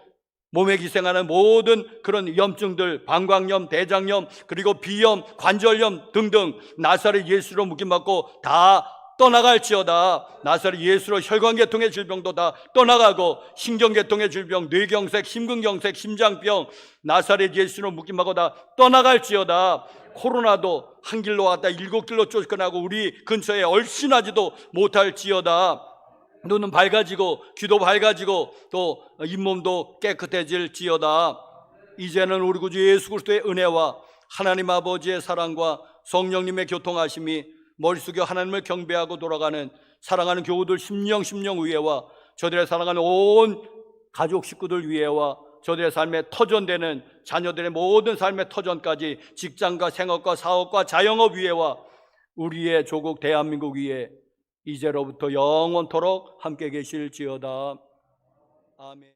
Speaker 2: 몸에 기생하는 모든 그런 염증들, 방광염, 대장염, 그리고 비염, 관절염 등등 나사렛 예수로 묵임받고 다 떠나갈지어다. 나사렛 예수로 혈관계통의 질병도 다 떠나가고 신경계통의 질병, 뇌경색, 심근경색, 심장병 나사렛 예수로 묵임받고 다 떠나갈지어다. 코로나도 한 길로 왔다 7길로 쫓겨나고 우리 근처에 얼씬하지도 못할지어다. 눈은 밝아지고 귀도 밝아지고 또 잇몸도 깨끗해질지어다. 이제는 우리 구주 예수 그리스도의 은혜와 하나님 아버지의 사랑과 성령님의 교통하심이 머리 숙여 하나님을 경배하고 돌아가는 사랑하는 교우들 심령 위에와 저들의 사랑하는 온 가족 식구들 위에와 저들의 삶에 터전되는 자녀들의 모든 삶의 터전까지 직장과 생업과 사업과 자영업 위에와 우리의 조국 대한민국 위에 이제로부터 영원토록 함께 계실지어다. 아멘.